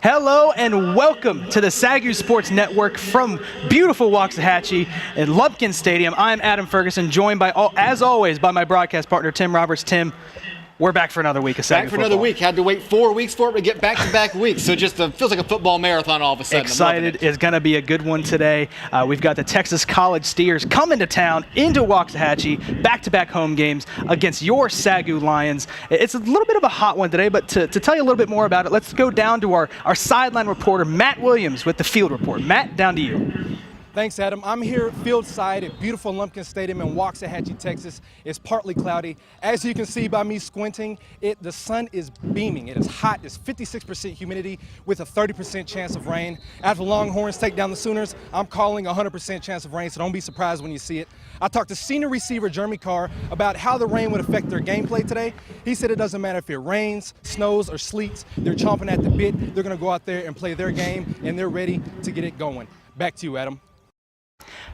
Hello and welcome to the SAGU Sports Network from beautiful Waxahachie and Lumpkin Stadium. I'm Adam Ferguson, joined by, as always, by my broadcast partner, Tim Roberts. Tim, we're back for another week of SAGU Back for football. another week. Had to wait 4 weeks for it to get back-to-back weeks. So just feels like a football marathon all of a sudden. Excited. It's going to be a good one today. We've got the Texas College Steers coming to town into Waxahachie, back-to-back home games against your SAGU Lions. It's a little bit of a hot one today, but to tell you a little bit more about it, let's go down to our sideline reporter, Matt Williams, with the field report. Matt, down to you. Thanks, Adam. I'm here field side at beautiful Lumpkin Stadium in Waxahachie, Texas. It's partly cloudy. As you can see by me squinting, the sun is beaming. It is hot. It's 56% humidity with a 30% chance of rain. After Longhorns take down the Sooners, I'm calling a 100% chance of rain, so don't be surprised when you see it. I talked to senior receiver Jeremy Carr about how the rain would affect their gameplay today. He said it doesn't matter if it rains, snows, or sleets. They're chomping at the bit. They're going to go out there and play their game, and they're ready to get it going. Back to you, Adam.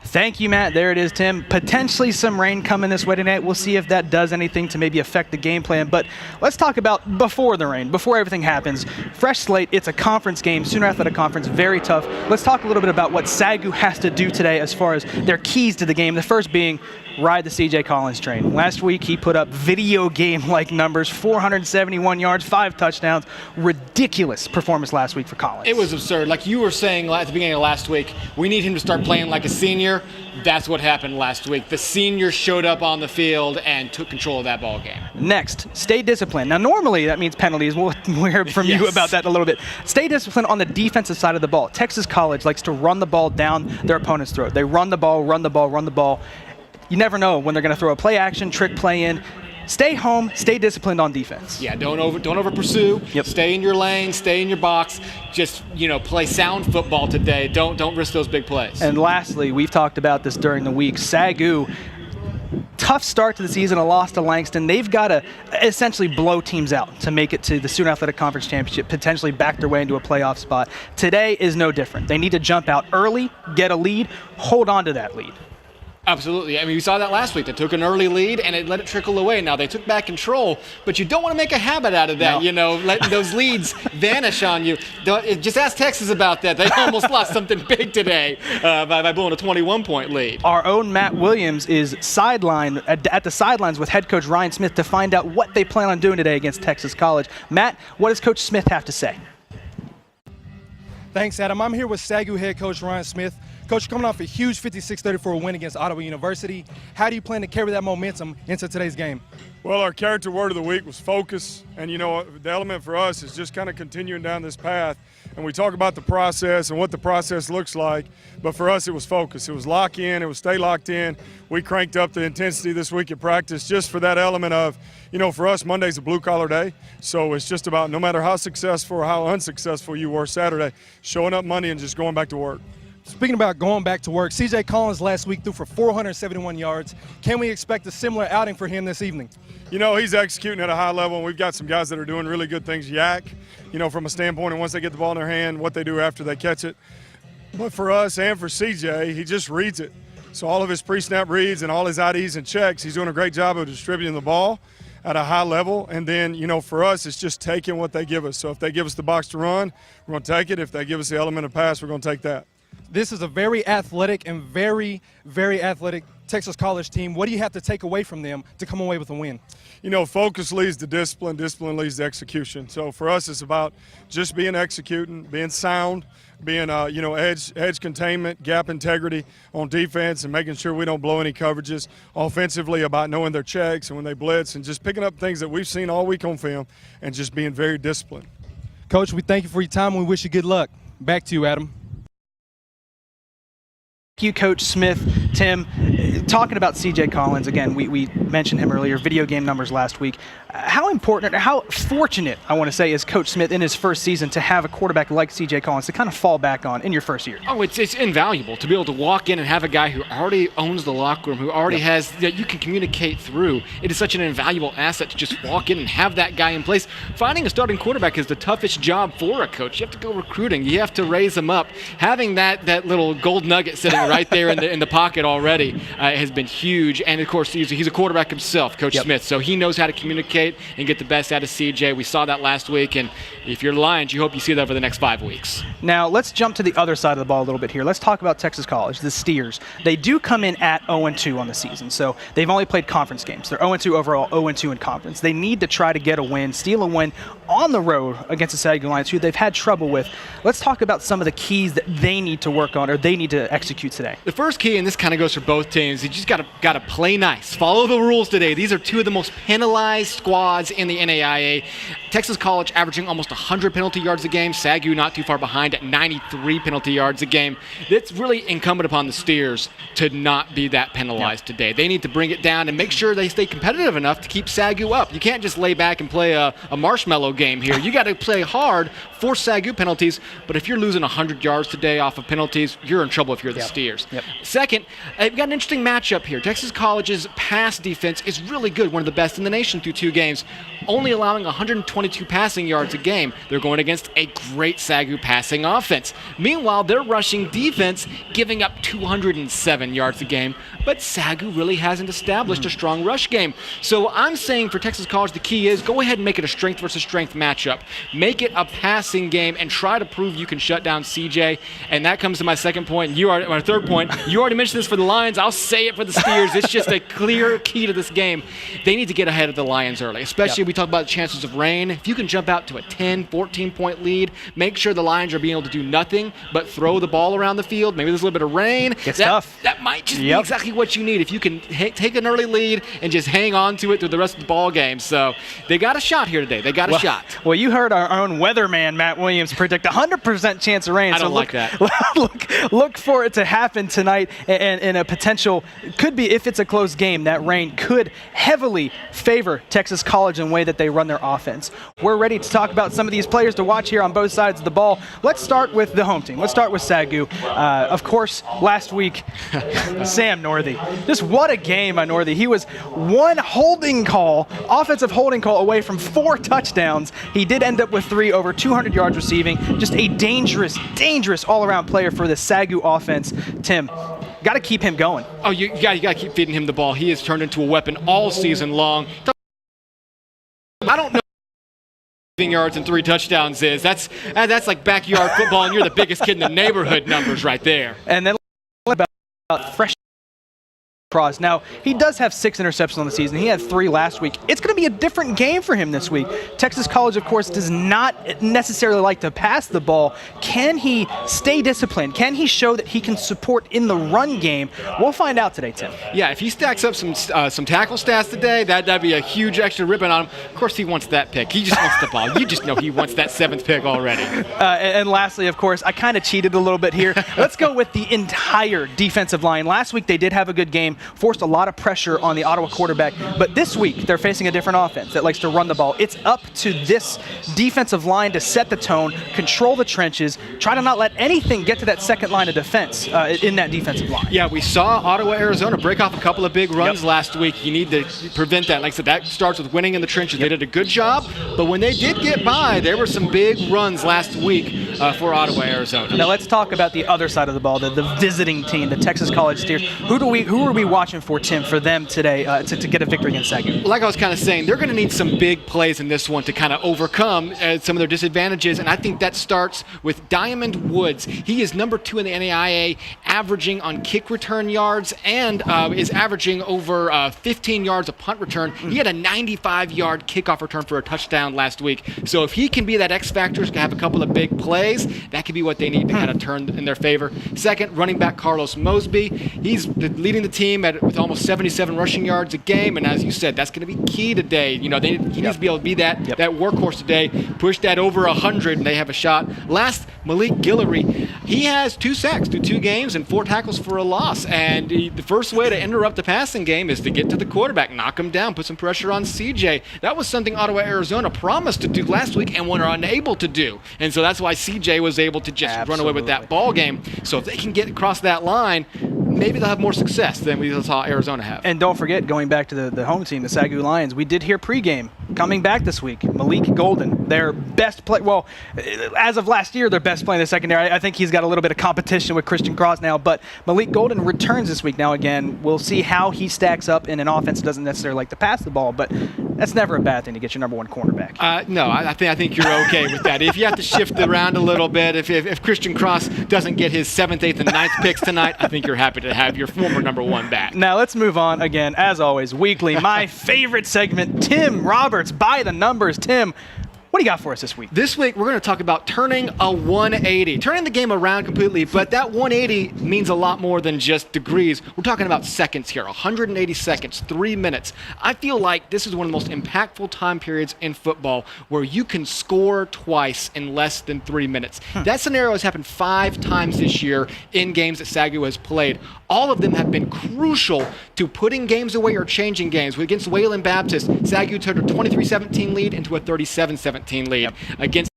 Thank you, Matt. There it is, Tim. Potentially some rain coming this way tonight. We'll see if that does anything to maybe affect the game plan. But let's talk about before the rain, before everything happens. Fresh slate. It's a conference game, Sooner Athletic Conference, very tough. Let's talk a little bit about what SAGU has to do today as far as their keys to the game. The first being ride the C.J. Collins train. Last week, he put up video game-like numbers, 471 yards, 5 touchdowns. Ridiculous performance last week for Collins. It was absurd. Like you were saying at the beginning of last week, we need him to start playing like a senior. That's what happened last week. The senior showed up on the field and took control of that ball game. Next, stay disciplined. Now, normally that means penalties. We'll hear from you about that in a little bit. Stay disciplined on the defensive side of the ball. Texas College likes to run the ball down their opponent's throat. They run the ball, run the ball, run the ball. You never know when they're going to throw a play action, trick play in. Stay home, stay disciplined on defense. Yeah, don't over pursue. Yep. Stay in your lane, stay in your box. Just, play sound football today. Don't risk those big plays. And lastly, we've talked about this during the week. SAGU, tough start to the season, a loss to Langston. They've got to essentially blow teams out to make it to the Sooner Athletic Conference Championship, potentially back their way into a playoff spot. Today is no different. They need to jump out early, get a lead, hold on to that lead. Absolutely. I mean, we saw that last week. They took an early lead, and it let it trickle away. Now, they took back control, but you don't want to make a habit out of that, letting those leads vanish on you. Just ask Texas about that. They almost lost something big today by blowing a 21-point lead. Our own Matt Williams is at the sidelines with head coach Ryan Smith to find out what they plan on doing today against Texas College. Matt, what does Coach Smith have to say? Thanks, Adam. I'm here with SAGU head coach Ryan Smith. Coach, coming off a huge 56-34 win against Ottawa University, how do you plan to carry that momentum into today's game? Well, our character word of the week was focus, and the element for us is just kind of continuing down this path. And we talk about the process and what the process looks like, but for us it was focus. It was lock in, it was stay locked in. We cranked up the intensity this week at practice just for that element of, for us Monday's a blue-collar day, so it's just about no matter how successful or how unsuccessful you were Saturday, showing up Monday and just going back to work. Speaking about going back to work, C.J. Collins last week threw for 471 yards. Can we expect a similar outing for him this evening? He's executing at a high level, and we've got some guys that are doing really good things. Yak, from a standpoint of once they get the ball in their hand, what they do after they catch it. But for us and for C.J., he just reads it. So all of his pre-snap reads and all his IDs and checks, he's doing a great job of distributing the ball at a high level. And then, for us, it's just taking what they give us. So if they give us the box to run, we're going to take it. If they give us the element of pass, we're going to take that. This is a very athletic and very, very athletic Texas College team. What do you have to take away from them to come away with a win? Focus leads to discipline. Discipline leads to execution. So for us, it's about just being executing, being sound, being, edge containment, gap integrity on defense, and making sure we don't blow any coverages. Offensively, about knowing their checks and when they blitz, and just picking up things that we've seen all week on film and just being very disciplined. Coach, we thank you for your time and we wish you good luck. Back to you, Adam. Thank you, Coach Smith. Tim, talking about C.J. Collins, again, we mentioned him earlier, video game numbers last week. How important or how fortunate, I want to say, is Coach Smith in his first season to have a quarterback like C.J. Collins to kind of fall back on in your first year? Oh, it's invaluable to be able to walk in and have a guy who already owns the locker room, who already has that you can communicate through. It is such an invaluable asset to just walk in and have that guy in place. Finding a starting quarterback is the toughest job for a coach. You have to go recruiting. You have to raise them up. Having that little gold nugget sitting right there in the pocket already has been huge. And of course, he's a quarterback himself, Coach Smith, so he knows how to communicate and get the best out of CJ. We saw that last week, and If you're the Lions, you hope you see that over the next 5 weeks. Now, let's jump to the other side of the ball a little bit here. Let's talk about Texas College, the Steers. They do come in at 0-2 on the season, so they've only played conference games. They're 0-2 overall, 0-2 in conference. They need to try to get a win, steal a win on the road against the SAGU Lions, who they've had trouble with. Let's talk about some of the keys that they need to work on or they need to execute today. The first key, and this kind of goes for both teams, you just got to play nice. Follow the rules today. These are two of the most penalized squads in the NAIA. Texas College averaging almost 100 penalty yards a game. SAGU not too far behind at 93 penalty yards a game. It's really incumbent upon the Steers to not be that penalized today. They need to bring it down and make sure they stay competitive enough to keep SAGU up. You can't just lay back and play a marshmallow game here. You got to play hard, force SAGU penalties, but if you're losing 100 yards today off of penalties, you're in trouble if you're the Steers. Second, you've got an interesting matchup here. Texas College's pass defense is really good, one of the best in the nation through 2 games, only allowing 122 passing yards a game. They're going against a great SAGU passing offense. Meanwhile, their rushing defense giving up 207 yards a game, but SAGU really hasn't established a strong rush game. So I'm saying for Texas College, the key is go ahead and make it a strength versus strength matchup. Make it a passing game and try to prove you can shut down CJ. And that comes to my second point. My third point. You already mentioned this for the Lions. I'll say it for the Steers. It's just a clear key to this game. They need to get ahead of the Lions early, especially if we talk about the chances of rain. If you can jump out to a 10, 14-point lead, make sure the Lions are being able to do nothing but throw the ball around the field. Maybe there's a little bit of rain. It's tough. That might just be exactly what you need if you can take an early lead and just hang on to it through the rest of the ball game. So they got a shot here today. They got a shot. Well, you heard our own weatherman, Matt Williams, predict 100% chance of rain. I don't like that. Look for it to happen tonight, and a potential, could be, if it's a close game, that rain could heavily favor Texas College in the way that they run their offense. We're ready to talk about some of these players to watch here on both sides of the ball. Let's start with the home team. Let's start with SAGU. Of course, last week, Sam Northey. Just what a game by Northey. He was one offensive holding call away from 4 touchdowns. He did end up with 3, over 200 yards receiving. Just a dangerous all-around player for the SAGU offense. Tim, got to keep him going. Oh, you got to keep feeding him the ball. He has turned into a weapon all season long. I don't know what yards and 3 touchdowns is. That's like backyard football, and you're the biggest kid in the neighborhood numbers right there. And then about fresh cross. Now, he does have 6 interceptions on the season. He had 3 last week. It's going to be a different game for him this week. Texas College, of course, does not necessarily like to pass the ball. Can he stay disciplined? Can he show that he can support in the run game? We'll find out today, Tim. Yeah, if he stacks up some tackle stats today, that'd be a huge extra ribbon on him. Of course, he wants that pick. He just wants the ball. You just know he wants that 7th pick already. And lastly, of course, I kind of cheated a little bit here. Let's go with the entire defensive line. Last week, they did have a good game, forced a lot of pressure on the Ottawa quarterback, but this week they're facing a different offense that likes to run the ball. It's up to this defensive line to set the tone, control the trenches, try to not let anything get to that second line of defense in that defensive line. Yeah, we saw Ottawa, Arizona break off a couple of big runs last week. You need to prevent that. Like I said, that starts with winning in the trenches. They did a good job, but when they did get by, there were some big runs last week for Ottawa, Arizona. Now let's talk about the other side of the ball, the visiting team, the Texas College Steers. Who are we watching for, Tim, for them today to get a victory against SAGU? Like I was kind of saying, they're going to need some big plays in this one to kind of overcome some of their disadvantages, and I think that starts with Diamond Woods. He is number 2 in the NAIA, averaging on kick return yards and is averaging over 15 yards a punt return. He had a 95-yard kickoff return for a touchdown last week. So if he can be that X factor, to have a couple of big plays, that could be what they need to kind of turn in their favor. Second, running back Carlos Mosby. He's leading the team with almost 77 rushing yards a game, and as you said, that's going to be key today. You know, he needs to be able to be that workhorse today, push that over 100, and they have a shot. Last, Malik Guillory. He has 2 sacks through 2 games and 4 tackles for a loss, and the first way to interrupt the passing game is to get to the quarterback, knock him down, put some pressure on CJ. That was something Ottawa, Arizona promised to do last week and were unable to do, and so that's why CJ was able to just run away with that ball game. So if they can get across that line, maybe they'll have more success than we saw Arizona have. And don't forget, going back to the home team, the SAGU Lions, we did hear pregame coming back this week. Malik Golden, their best play. Well, as of last year, their best play in the secondary. I think he's got a little bit of competition with Christian Cross now, but Malik Golden returns this week. Now, again, we'll see how he stacks up in an offense that doesn't necessarily like to pass the ball, but That's never a bad thing to get your number one cornerback. No, I think you're okay with that. If you have to shift it around a little bit, if Christian Cross doesn't get his 7th, 8th, and 9th picks tonight, I think you're happy to have your former number one back. Now let's move on again, as always, weekly. My favorite segment, Tim Roberts, by the numbers. Tim, what do you got for us this week? This week, we're going to talk about turning a 180, turning the game around completely, but that 180 means a lot more than just degrees. We're talking about seconds here, 180 seconds, 3 minutes. I feel like this is one of the most impactful time periods in football where you can score twice in less than 3 minutes. That scenario has happened 5 times this year in games that SAGU has played. All of them have been crucial to putting games away or changing games. Against Wayland Baptist, SAGU turned a 23-17 lead into a 37-17 lead. Against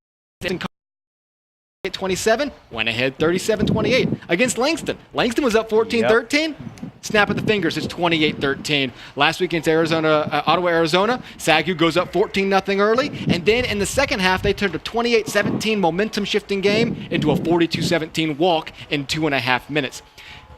27, went ahead 37-28. Against Langston was up 14-13. Snap of the fingers, it's 28-13. Last week against Ottawa, Arizona, SAGU goes up 14-0 early, and then in the second half, they turned a 28-17 momentum-shifting game into a 42-17 walk in 2.5 minutes.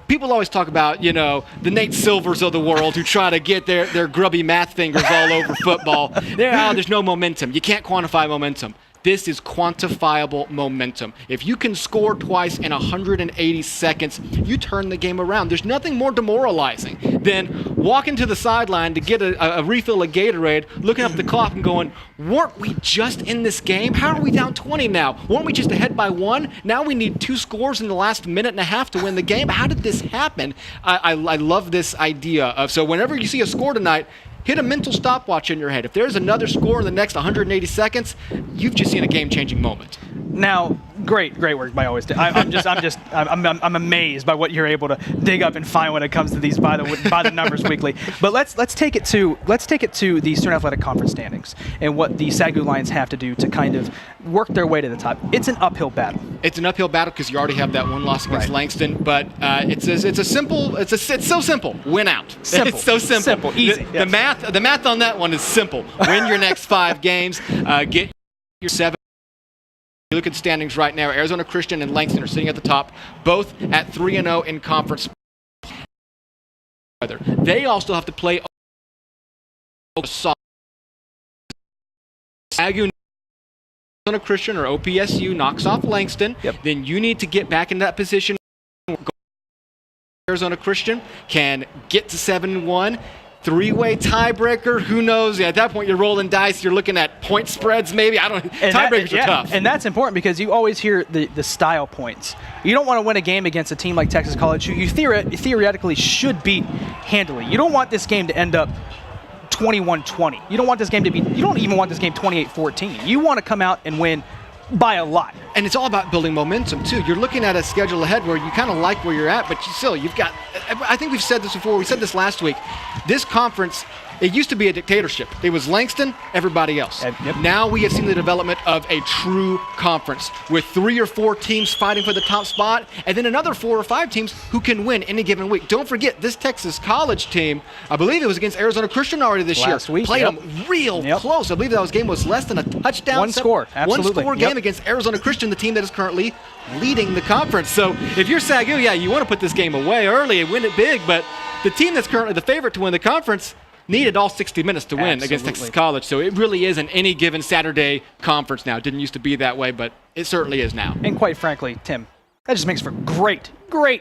People always talk about, the Nate Silvers of the world who try to get their grubby math fingers all over football. There's no momentum. You can't quantify momentum. This is quantifiable momentum. If you can score twice in 180 seconds, you turn the game around. There's nothing more demoralizing than walking to the sideline to get a refill of Gatorade, looking up the clock and going, weren't we just in this game? How are we down 20 now? Weren't we just ahead by 1? Now we need 2 scores in the last minute and a half to win the game. How did this happen? I love this idea of, so whenever you see a score tonight, hit a mental stopwatch in your head. If there's another score in the next 180 seconds, you've just seen a game-changing moment. Now, great work by always. I'm amazed by what you're able to dig up and find when it comes to these by the numbers weekly. But let's take it to the Student Athletic Conference standings and what the SAGU Lions have to do to kind of work their way to the top. It's an uphill battle. It's an uphill battle because you already have that one loss against Langston. But it's so simple. Win out. Simple. It's so simple. Simple. Easy. The math on that one is simple. Win your next 5 games. Get your 7. You look at the standings right now. Arizona Christian and Langston are sitting at the top, both at 3-0 in conference. They also have to play SAGU, Arizona Christian or OPSU knocks off Langston. Then you need to get back in that position. Arizona Christian can get to 7-1. 3-way tiebreaker, who knows? At that point, you're rolling dice. You're looking at point spreads, maybe. Tiebreakers are tough. And that's important because you always hear the style points. You don't want to win a game against a team like Texas College, who you theoretically should beat handily. You don't want this game to end up 21-20. You don't want this game to be. You don't even want this game 28-14. You want to come out and win by a lot. And it's all about building momentum, too. You're looking at a schedule ahead where you kind of like where you're at, but you've got, I think we've said this before, we said this last week, this conference, it used to be a dictatorship. It was Langston, everybody else. Now we have seen the development of a true conference with 3 or 4 teams fighting for the top spot, and then another 4 or 5 teams who can win any given week. Don't forget, this Texas College team, I believe it was against Arizona Christian already this year. Last week, played them real close. I believe that game was less than a touchdown. One score game against Arizona Christian, the team that is currently leading the conference. So if you're SAGU, you want to put this game away early and win it big, but the team that's currently the favorite to win the conference needed all 60 minutes to win against Texas College. So it really is an any given Saturday conference now. It didn't used to be that way, but it certainly is now. And quite frankly, Tim, that just makes for great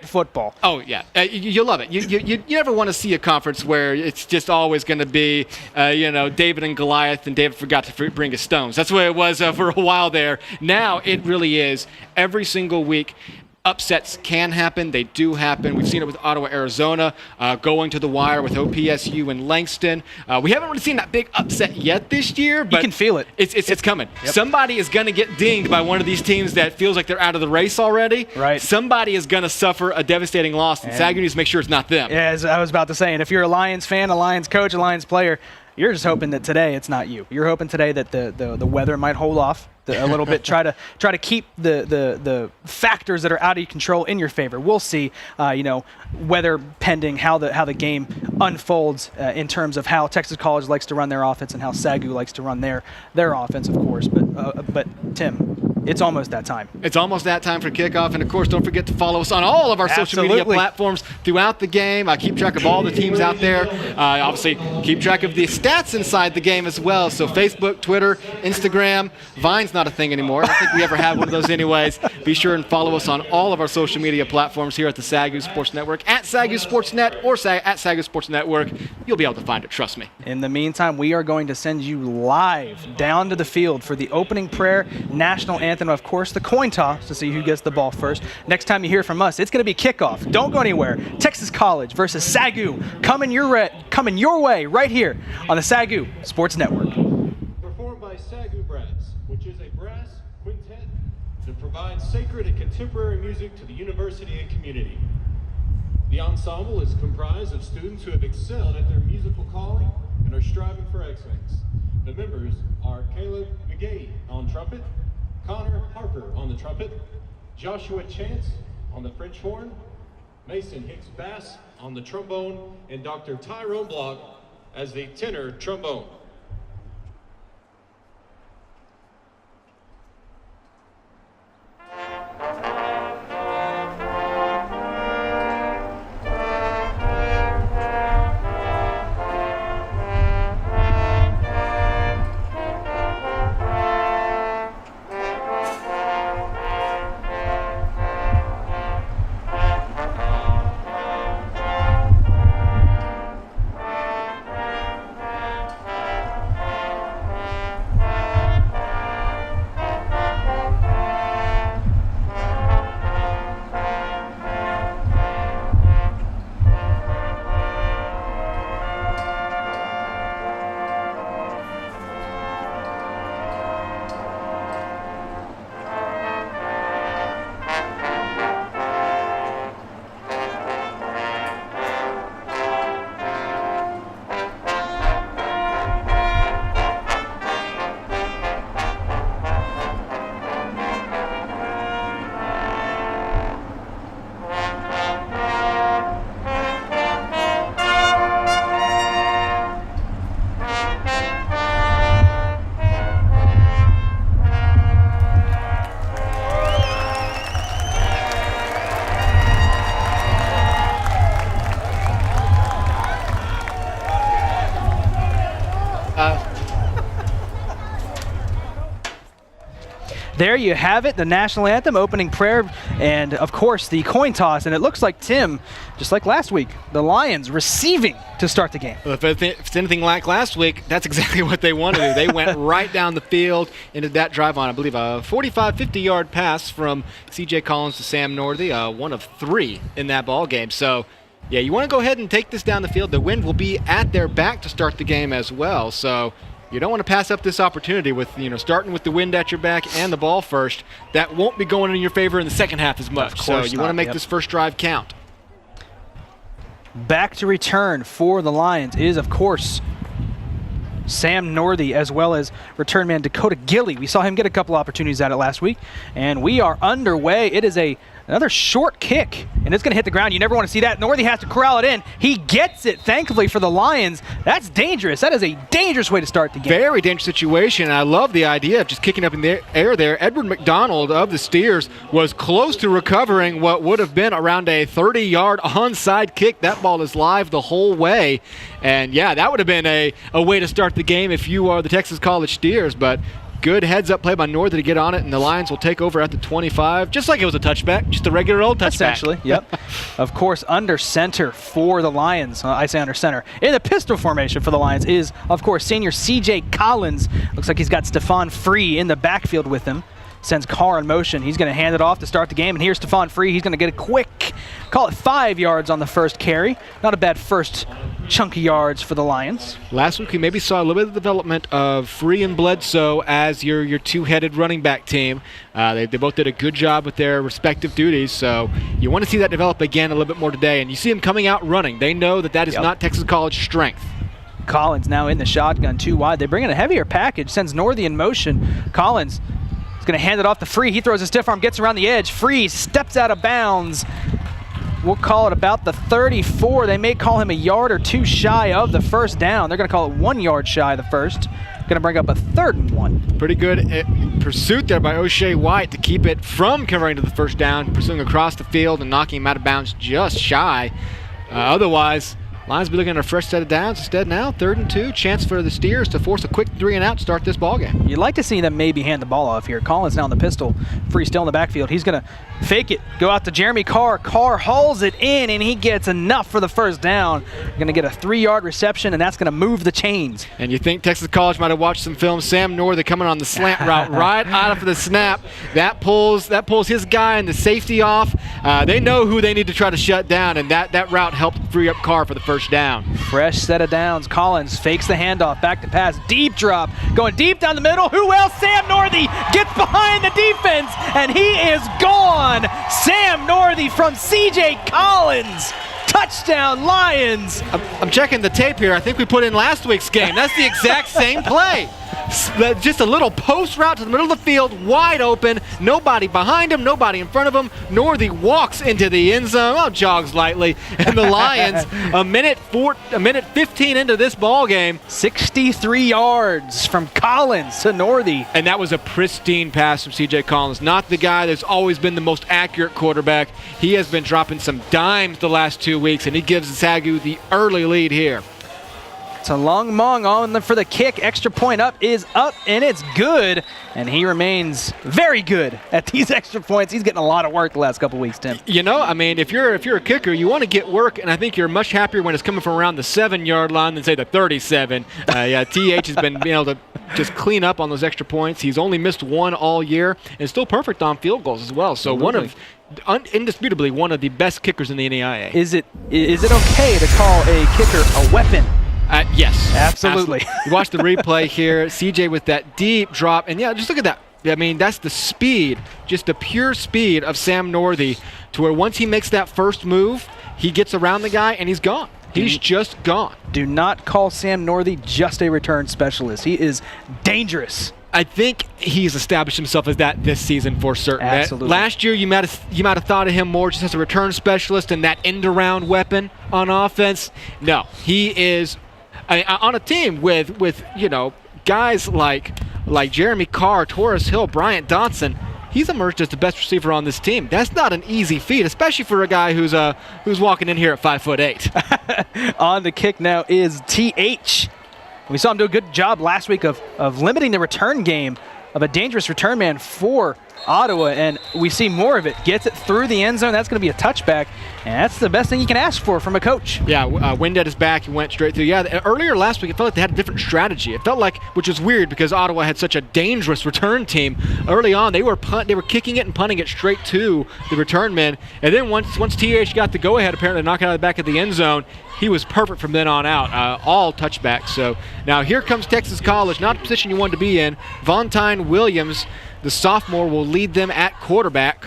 football. Oh, yeah. You love it. You never want to see a conference where it's just always going to be, David and Goliath, and David forgot to bring his stones. That's the way it was for a while there. Now it really is every single week. Upsets can happen. They do happen. We've seen it with Ottawa, Arizona, going to the wire with OPSU and Langston. We haven't really seen that big upset yet this year, but you can feel it. It's coming. Somebody is going to get dinged by one of these teams that feels like they're out of the race already. Right. Somebody is going to suffer a devastating loss, and SAGU needs to make sure it's not them. Yeah, as I was about to say, and if you're a Lions fan, a Lions coach, a Lions player, you're just hoping that today it's not you. You're hoping today that the weather might hold off a little bit, try to keep the factors that are out of your control in your favor. We'll see, weather pending how the game unfolds in terms of how Texas College likes to run their offense and how SAGU likes to run their offense, of course. But Tim, it's almost that time. It's almost that time for kickoff. And, of course, don't forget to follow us on all of our social media platforms throughout the game. Keep track of all the teams out there. Obviously, keep track of the stats inside the game as well. So Facebook, Twitter, Instagram. Vine's not a thing anymore. I don't think we ever had one of those anyways. Be sure and follow us on all of our social media platforms here at the SAGU Sports Network, at SAGU Sports Net or at SAGU Sports Network. You'll be able to find it, trust me. In the meantime, we are going to send you live down to the field for the opening prayer, national anthem, of course, the coin toss to see who gets the ball first. Next time you hear from us, it's going to be kickoff. Don't go anywhere. Texas College versus SAGU coming your way right here on the SAGU Sports Network. Performed by SAGU Brass, which is a brass quintet that provides sacred and contemporary music to the university and community. The ensemble is comprised of students who have excelled at their musical calling and are striving for excellence. The members are Caleb McGee on trumpet, Connor Harper on the trumpet, Joshua Chance on the French horn, Mason Hicks Bass on the trombone, and Dr. Tyrone Block as the tenor trombone. There you have it, the national anthem, opening prayer, and of course the coin toss. And it looks like, Tim, just like last week, the Lions receiving to start the game. Well, if it's anything like last week, that's exactly what they wanted to do. They went right down the field into that drive on, I believe, a 45, 50-yard pass from C.J. Collins to Sam Northey, one of 3 in that ball game. So, yeah, you want to go ahead and take this down the field. The wind will be at their back to start the game as well. So you don't want to pass up this opportunity with, starting with the wind at your back and the ball first. That won't be going in your favor in the second half as much. So you want to make this first drive count. Back to return for the Lions is, of course, Sam Northey, as well as return man Dakota Gilley. We saw him get a couple opportunities at it last week, and we are underway. It is another short kick, and it's going to hit the ground. You never want to see that. Northey has to corral it in. He gets it, thankfully, for the Lions. That's dangerous. That is a dangerous way to start the game. Very dangerous situation. I love the idea of just kicking up in the air there. Edward McDonald of the Steers was close to recovering what would have been around a 30-yard onside kick. That ball is live the whole way. And, yeah, that would have been a way to start the game if you are the Texas College Steers, but good heads-up play by Northey to get on it, and the Lions will take over at the 25, just like it was a touchback, just a regular old touchback. Essentially, yep. Of course, under center for the Lions, I say under center, in the pistol formation for the Lions is, of course, senior C.J. Collins. Looks like he's got Stephon Free in the backfield with him. Sends Carr in motion. He's going to hand it off to start the game, and here's Stephon Free. He's going to get a quick, call it 5 yards on the first carry. Not a bad first chunky yards for the Lions. Last week we maybe saw a little bit of the development of Free and Bledsoe as your two-headed running back team. They both did a good job with their respective duties, so you want to see that develop again a little bit more today. And you see them coming out running. They know that is not Texas College strength. Collins now in the shotgun, 2 wide. They bring in a heavier package, sends Northey in motion. Collins is going to hand it off to Free. He throws a stiff arm, gets around the edge. Free steps out of bounds. We'll call it about the 34. They may call him a yard or 2 shy of the first down. They're going to call it 1 yard shy of the first. Going to bring up a 3rd and 1. Pretty good pursuit there by O'Shea White to keep it from converting to the first down, pursuing across the field and knocking him out of bounds just shy. Otherwise, Lions will be looking at a fresh set of downs instead now. 3rd and 2, chance for the Steers to force a quick 3-and-out to start this ballgame. You'd like to see them maybe hand the ball off here. Collins now in the pistol, Free still in the backfield. He's going to fake it, go out to Jeremy Carr. Carr hauls it in, and he gets enough for the first down. Going to get a 3-yard reception, and that's going to move the chains. And you think Texas College might have watched some film. Sam Northey coming on the slant route right out of the snap. That pulls his guy and the safety off. They know who they need to try to shut down, and that route helped free up Carr for the first down. Fresh set of downs. Collins fakes the handoff, back to pass, deep drop, going deep down the middle. Who else? Sam Northey gets behind the defense, and he is gone. Sam Northey from C.J. Collins. Touchdown, Lions. I'm checking the tape here. I think we put in last week's game. That's the exact same play. Just a little post route to the middle of the field, wide open, nobody behind him, nobody in front of him. Northey walks into the end zone, jogs lightly, and the Lions, a minute 15 into this ball game, 63 yards from Collins to Northey. And that was a pristine pass from C.J. Collins, not the guy that's always been the most accurate quarterback. He has been dropping some dimes the last 2 weeks, and he gives SAGU the early lead here. It's a long mong on for the kick. Extra point up is up, and it's good. And he remains very good at these extra points. He's getting a lot of work the last couple weeks, Tim. You know, I mean, if you're a kicker, you want to get work, and I think you're much happier when it's coming from around the 7-yard line than, say, the 37. Yeah, TH has been able to just clean up on those extra points. He's only missed 1 all year, and still perfect on field goals as well. So indisputably one of the best kickers in the NAIA. Is it okay to call a kicker a weapon? Yes. Absolutely. You watch the replay here. CJ with that deep drop. And, yeah, just look at that. I mean, that's the speed, just the pure speed of Sam Northey to where once he makes that first move, he gets around the guy and he's gone. He's just gone. Do not call Sam Northey just a return specialist. He is dangerous. I think he's established himself as that this season for certain. Absolutely. Last year, you might have thought of him more just as a return specialist and that end-around weapon on offense. No, he is on a team with guys like Jeremy Carr, Torres Hill, Bryant Dotson. He's emerged as the best receiver on this team. That's not an easy feat, especially for a guy who's walking in here at 5'8". On the kick now is TH. We saw him do a good job last week of limiting the return game of a dangerous return man for Ottawa, and we see more of it. Gets it through the end zone. That's going to be a touchback, and that's the best thing you can ask for from a coach. Yeah, wind at his back. He went straight through. Yeah, earlier last week, it felt like they had a different strategy. It felt like, which is weird because Ottawa had such a dangerous return team. Early on, they were kicking it and punting it straight to the return men, and then once TH got the go-ahead, apparently knock it out of the back of the end zone, he was perfect from then on out, all touchbacks. So now here comes Texas College, not a position you wanted to be in. Vontine Williams, the sophomore, will lead them at quarterback.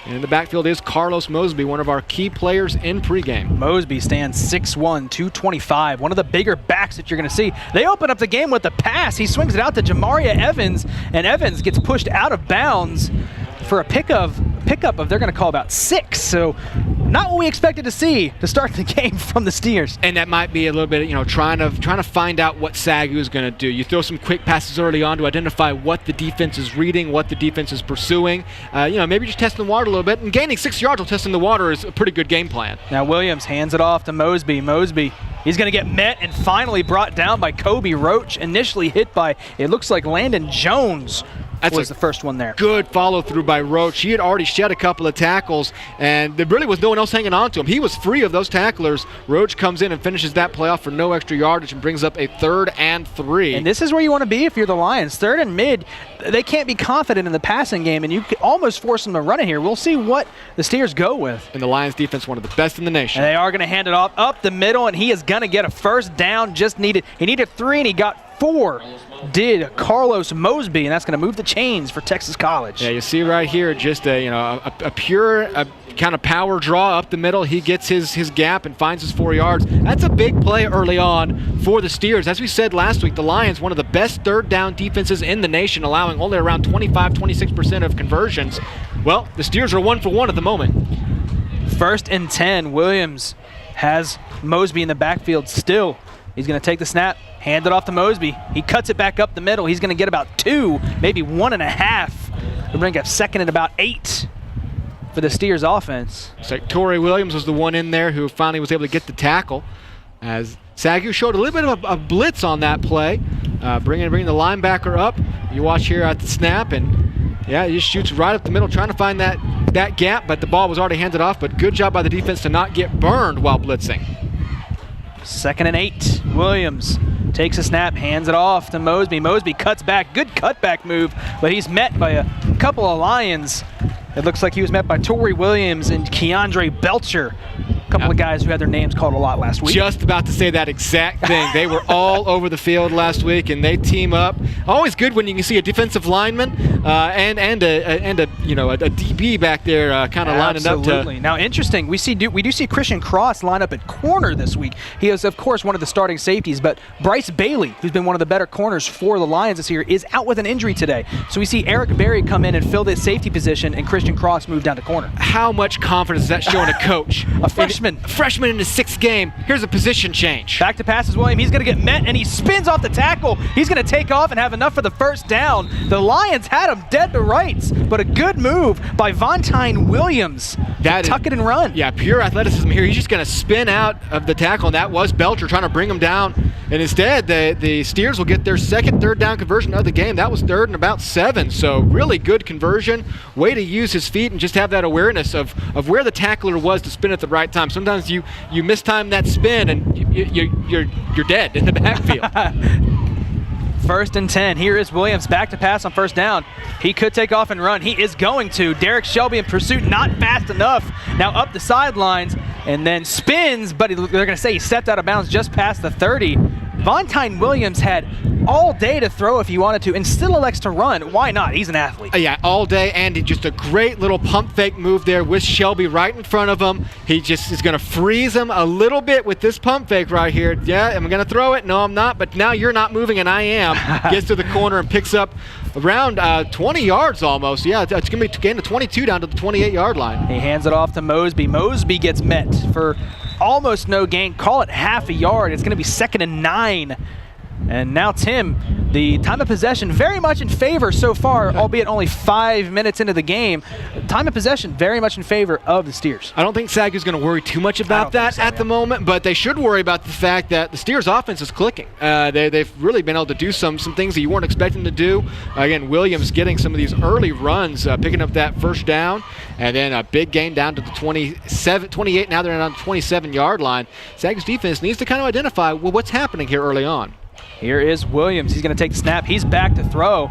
And in the backfield is Carlos Mosby, one of our key players in pregame. Mosby stands 6'1", 225, one of the bigger backs that you're going to see. They open up the game with a pass. He swings it out to Jamaria Evans, and Evans gets pushed out of bounds for a pickup of they're going to call about 6. So not what we expected to see to start the game from the Steers. And that might be a little bit, trying to find out what SAGU is going to do. You throw some quick passes early on to identify what the defense is reading, what the defense is pursuing. Maybe just testing the water a little bit. And gaining 6 yards while testing the water is a pretty good game plan. Now Williams hands it off to Mosby. Mosby, he's going to get met and finally brought down by Kobe Roach. Initially hit by, it looks like Landon Jones. That was the first one there. Good follow-through by Roach. He had already shed a couple of tackles, and there really was no one else hanging on to him. He was free of those tacklers. Roach comes in and finishes that play off for no extra yardage and brings up a 3rd and 3. And this is where you want to be if you're the Lions. 3rd and mid, they can't be confident in the passing game, and you can almost force them to run it here. We'll see what the Steers go with. And the Lions defense, one of the best in the nation. And they are going to hand it off up the middle, and he is going to get a first down. He needed 3, and he got 4. Did Carlos Mosby, and that's going to move the chains for Texas College. Yeah, you see right here just a pure kind of power draw up the middle. He gets his gap and finds his 4 yards. That's a big play early on for the Steers. As we said last week, the Lions, one of the best 3rd down defenses in the nation, allowing only around 25-26% of conversions. Well, the Steers are 1 for 1 at the moment. 1st and 10. Williams has Mosby in the backfield still. He's going to take the snap, Hand it off to Mosby. He cuts it back up the middle. He's going to get about 2, maybe 1.5. We're bring up second and about 8 for the Steers offense. So Torrey Williams was the one in there who finally was able to get the tackle, as SAGU showed a little bit of a blitz on that play, bringing the linebacker up. You watch here at the snap, and yeah, he just shoots right up the middle, trying to find that gap, but the ball was already handed off. But good job by the defense to not get burned while blitzing. Second and 8. Williams takes a snap, hands it off to Mosby. Mosby cuts back, good cutback move, but he's met by a couple of Lions. It looks like he was met by Torrey Williams and Keandre Belcher, a couple of guys who had their names called a lot last week. Just about to say that exact thing. They were all over the field last week, and they team up. Always good when you can see a defensive lineman and a DB back there kind of lining up. Absolutely. Now, interesting. We do see Christian Cross line up at corner this week. He is, of course, one of the starting safeties, but Bryce Bailey, who's been one of the better corners for the Lions this year, is out with an injury today. So we see Eric Berry come in and fill this safety position, and Christian Cross move down to corner. How much confidence is that showing a coach? A freshman. A freshman in his 6th game. Here's a position change. Back to passes, William. He's going to get met, and he spins off the tackle. He's going to take off and have enough for the first down. The Lions had him dead to rights, but a good move by Vontine Williams to tuck it and run. Yeah, pure athleticism here. He's just going to spin out of the tackle, and that was Belcher trying to bring him down. And instead, the Steers will get their second third down conversion of the game. That was 3rd and about 7. So really good conversion. Way to use his feet and just have that awareness of where the tackler was to spin at the right time. Sometimes you mistime that spin and you're dead in the backfield. 1st and 10. Here is Williams back to pass on first down. He could take off and run. He is going to. Derek Shelby in pursuit, not fast enough. Now up the sidelines and then spins, but they're going to say he stepped out of bounds just past the 30. Vontine Williams had all day to throw if he wanted to and still elects to run. Why not? He's an athlete. Yeah, all day, and just a great little pump fake move there with Shelby right in front of him. He just is going to freeze him a little bit with this pump fake right here. Yeah, am I going to throw it? No, I'm not, but now you're not moving and I am. Gets to the corner and picks up around 20 yards almost. Yeah, it's going to be gain of 22 down to the 28-yard line. He hands it off to Mosby. Mosby gets met for almost no gain. Call it half a yard. It's going to be 2nd and 9. And now, Tim, the time of possession very much in favor so far, albeit only 5 minutes into the game. Time of possession very much in favor of the Steers. I don't think SAGU's going to worry too much about that at the moment, but they should worry about the fact that the Steers offense is clicking. They've really been able to do some things that you weren't expecting to do. Again, Williams getting some of these early runs, picking up that first down, and then a big gain down to the 28. Now they're on the 27-yard line. SAGU's defense needs to kind of identify, well, what's happening here early on. Here is Williams. He's going to take the snap. He's back to throw.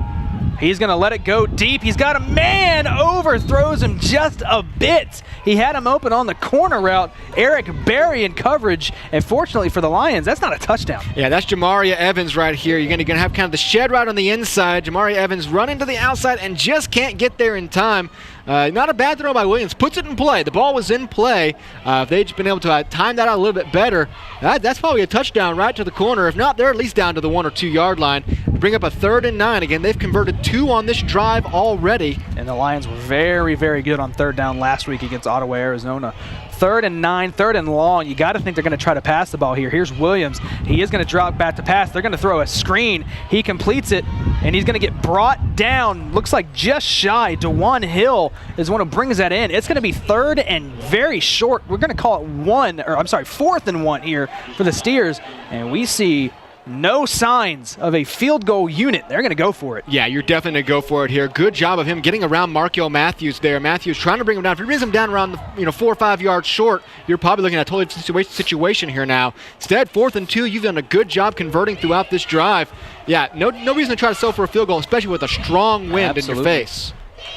He's going to let it go deep. He's got a man, overthrows him just a bit. He had him open on the corner route. Eric Berry in coverage, and fortunately for the Lions, that's not a touchdown. Yeah, that's Jamaria Evans right here. You're going to have kind of the shed route on the inside. Jamaria Evans running to the outside and just can't get there in time. Not a bad throw by Williams. Puts it in play. The ball was in play. If they'd just been able to time that out a little bit better, that's probably a touchdown right to the corner. If not, they're at least down to the 1 or 2 yard line. Bring up a 3rd and 9. Again, they've converted 2 on this drive already. And the Lions were very, very good on 3rd down last week against Ottawa, Arizona. 3rd and 9, 3rd and long. You got to think they're going to try to pass the ball here. Here's Williams. He is going to drop back to pass. They're going to throw a screen. He completes it, and he's going to get brought down. Looks like just shy. DeJuan Hill is one who brings that in. It's going to be 3rd and very short. We're going to call it 4th and 1 here for the Steers, and we see no signs of a field goal unit. They're going to go for it. Yeah, you're definitely going to go for it here. Good job of him getting around Markel Matthews there. Matthews trying to bring him down. If he brings him down around 4 or 5 yards short, you're probably looking at a totally different situation here now. Instead, 4th and 2, you've done a good job converting throughout this drive. Yeah, no reason to try to settle for a field goal, especially with a strong wind in your face.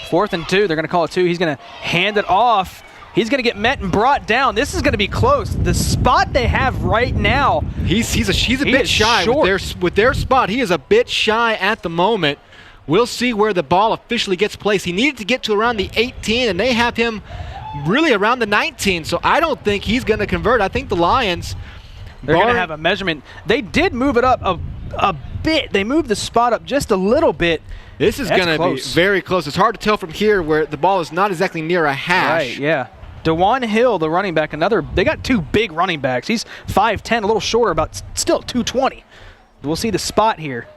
4th and 2, they're going to call it 2. He's going to hand it off. He's going to get met and brought down. This is going to be close. The spot they have right now, he's a bit shy with their spot. He is a bit shy at the moment. We'll see where the ball officially gets placed. He needed to get to around the 18, and they have him really around the 19. So I don't think he's going to convert. I think the Lions, they're going to have a measurement. They did move it up a bit. They moved the spot up just a little bit. This is going to be very close. It's hard to tell from here where the ball is not exactly near a hash. Right, yeah. DeJuan Hill, the running back, they got 2 big running backs. He's 5'10", a little shorter, but still 220. We'll see the spot here.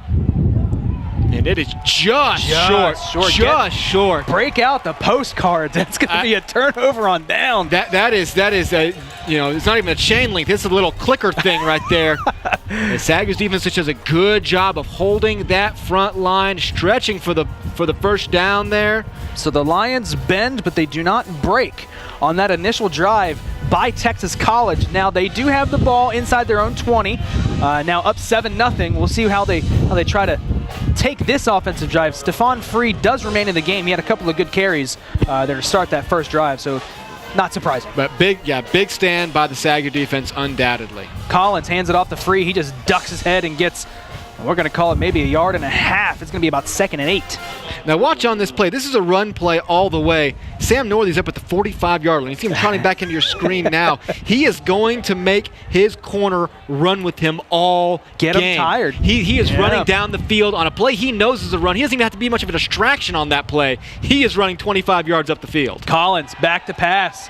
And it is just short. Just short. Break out the postcards. That's going to be a turnover on down. That is a, you know, it's not even a chain link. This is a little clicker thing right there. The SAGU's defense does a good job of holding that front line, stretching for the first down there. So the Lions bend, but they do not break on that initial drive by Texas College. Now they do have the ball inside their own 20. Now up 7-0. We'll see how they try to take this offensive drive. Stephon Free does remain in the game. He had a couple of good carries there to start that first drive, so not surprising. But big stand by the SAGU defense, undoubtedly. Collins hands it off to Free. He just ducks his head and gets, we're going to call it maybe a yard and a half. It's going to be about 2nd and 8. Now watch on this play. This is a run play all the way. Sam Northey's up at the 45-yard line. You see him turning back into your screen now. He is going to make his corner run with him all Get game. him tired. He is running down the field on a play he knows is a run. He doesn't even have to be much of a distraction on that play. He is running 25 yards up the field. Collins back to pass.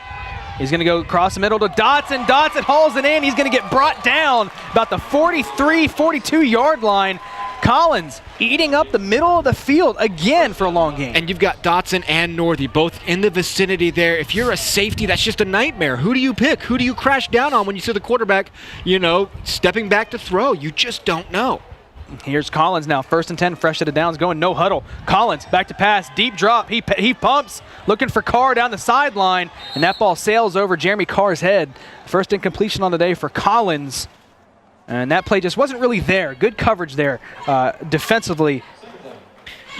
He's going to go across the middle to Dotson. Dotson hauls it in. He's going to get brought down about the 43, 42-yard line. Collins eating up the middle of the field again for a long game. And you've got Dotson and Northey both in the vicinity there. If you're a safety, that's just a nightmare. Who do you pick? Who do you crash down on when you see the quarterback, you know, stepping back to throw? You just don't know. Here's Collins now, 1st and 10, fresh set of downs, going no huddle. Collins back to pass, deep drop. He pumps, looking for Carr down the sideline, and that ball sails over Jeremy Carr's head. First incompletion on the day for Collins. And that play just wasn't really there. Good coverage there defensively